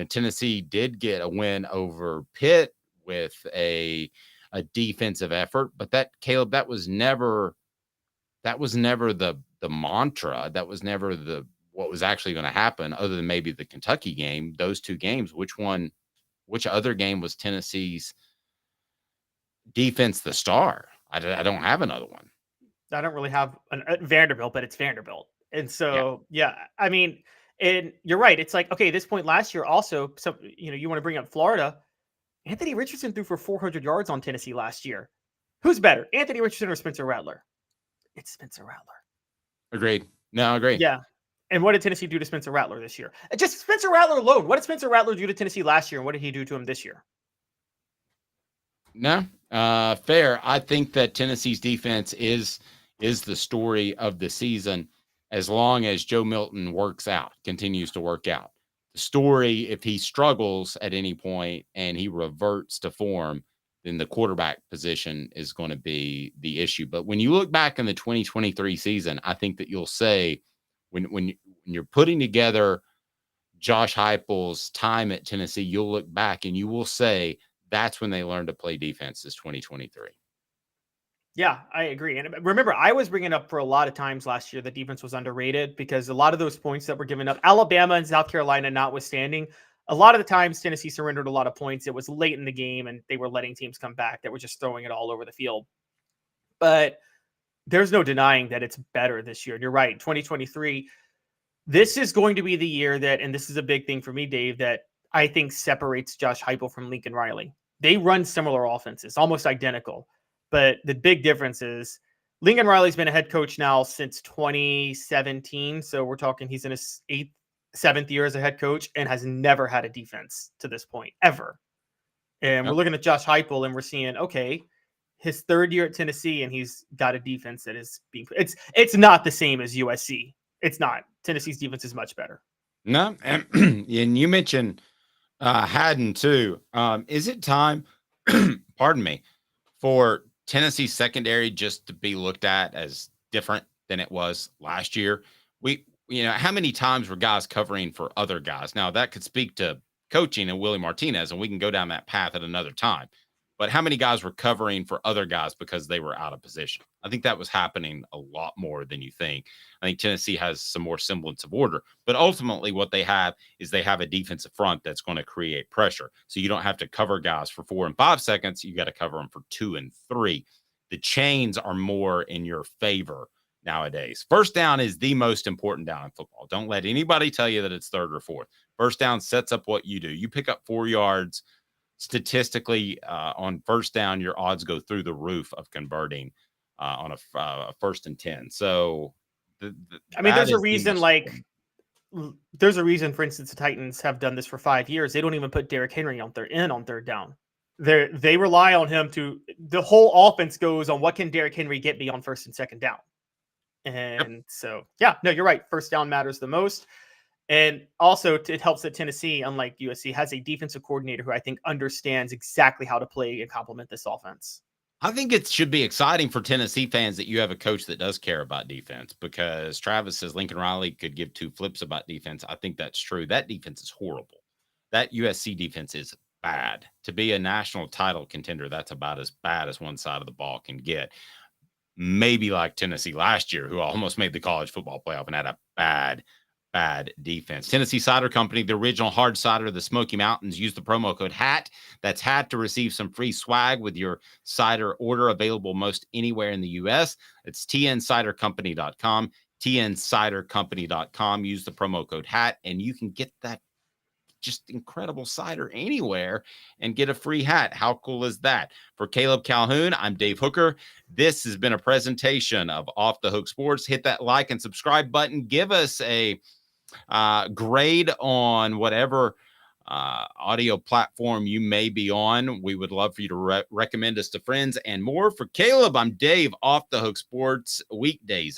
Tennessee did get a win over Pitt with a defensive effort, but that was never the mantra. That was never what was actually going to happen, other than maybe the Kentucky game. Those two games, which other game was Tennessee's defense the star? I don't have another one. I don't really have Vanderbilt, but it's Vanderbilt. And so, yeah, I mean, and you're right. It's like, okay, this point last year also, so, you want to bring up Florida. Anthony Richardson threw for 400 yards on Tennessee last year. Who's better, Anthony Richardson or Spencer Rattler? It's Spencer Rattler. Agreed. No, agreed. Yeah. And what did Tennessee do to Spencer Rattler this year? Just Spencer Rattler alone. What did Spencer Rattler do to Tennessee last year, and what did he do to him this year? No, fair. I think that Tennessee's defense is the story of the season, as long as Joe Milton continues to work out. The story, if he struggles at any point and he reverts to form, then the quarterback position is going to be the issue. But when you look back in the 2023 season, I think that you'll say, when you're putting together Josh Heupel's time at Tennessee, you'll look back and you will say that's when they learned to play defense, is 2023. Yeah, I agree. And remember, I was bringing up for a lot of times last year that defense was underrated because a lot of those points that were given up, Alabama and South Carolina notwithstanding, a lot of the times Tennessee surrendered a lot of points. It was late in the game and they were letting teams come back that were just throwing it all over the field. But there's no denying that it's better this year. And you're right, 2023, this is going to be the year that, and this is a big thing for me, Dave, that I think separates Josh Heupel from Lincoln Riley. They run similar offenses, almost identical. But the big difference is Lincoln Riley's been a head coach now since 2017. So we're talking he's in his 7th year as a head coach and has never had a defense to this point, ever. And we're looking at Josh Heupel and we're seeing, okay, his 3rd year at Tennessee and he's got a defense that is being – it's not the same as USC. It's not. Tennessee's defense is much better. No, and you mentioned Haddon too. Is it time, pardon me, for Tennessee secondary just to be looked at as different than it was last year? How many times were guys covering for other guys? Now that could speak to coaching and Willie Martinez, and we can go down that path at another time. But how many guys were covering for other guys because they were out of position? I think that was happening a lot more than you think. I think Tennessee has some more semblance of order. But ultimately what they have is they have a defensive front that's going to create pressure. So you don't have to cover guys for 4 and 5 seconds. You got to cover them for 2 and 3. The chains are more in your favor nowadays. First down is the most important down in football. Don't let anybody tell you that it's 3rd or 4th. First down sets up what you do. You pick up 4 yards. Statistically, on first down, your odds go through the roof of converting on a 1st and 10. So, there's a reason. There's a reason. For instance, the Titans have done this for 5 years. They don't even put Derrick Henry on 3rd down. They rely on him to. The whole offense goes on what can Derrick Henry get me on 1st and 2nd down. And so, yeah, no, you're right. First down matters the most. And also it helps that Tennessee, unlike USC, has a defensive coordinator who I think understands exactly how to play and complement this offense. I think it should be exciting for Tennessee fans that you have a coach that does care about defense, because Travis says Lincoln Riley could give 2 flips about defense. I think that's true. That defense is horrible. That USC defense is bad. To be a national title contender, that's about as bad as one side of the ball can get. Maybe like Tennessee last year, who almost made the college football playoff and had a bad defense. Tennessee Cider Company, the original hard cider of the Smoky Mountains. Use the promo code HAT. That's HAT to receive some free swag with your cider order, available most anywhere in the U.S. It's tncidercompany.com, tncidercompany.com. Use the promo code HAT, and you can get that just incredible cider anywhere and get a free hat. How cool is that? For Caleb Calhoun, I'm Dave Hooker. This has been a presentation of Off the Hook Sports. Hit that like and subscribe button. Give us a grade on whatever audio platform you may be on. We would love for you to recommend us to friends and more. For Caleb, I'm Dave, Off the Hook Sports, weekdays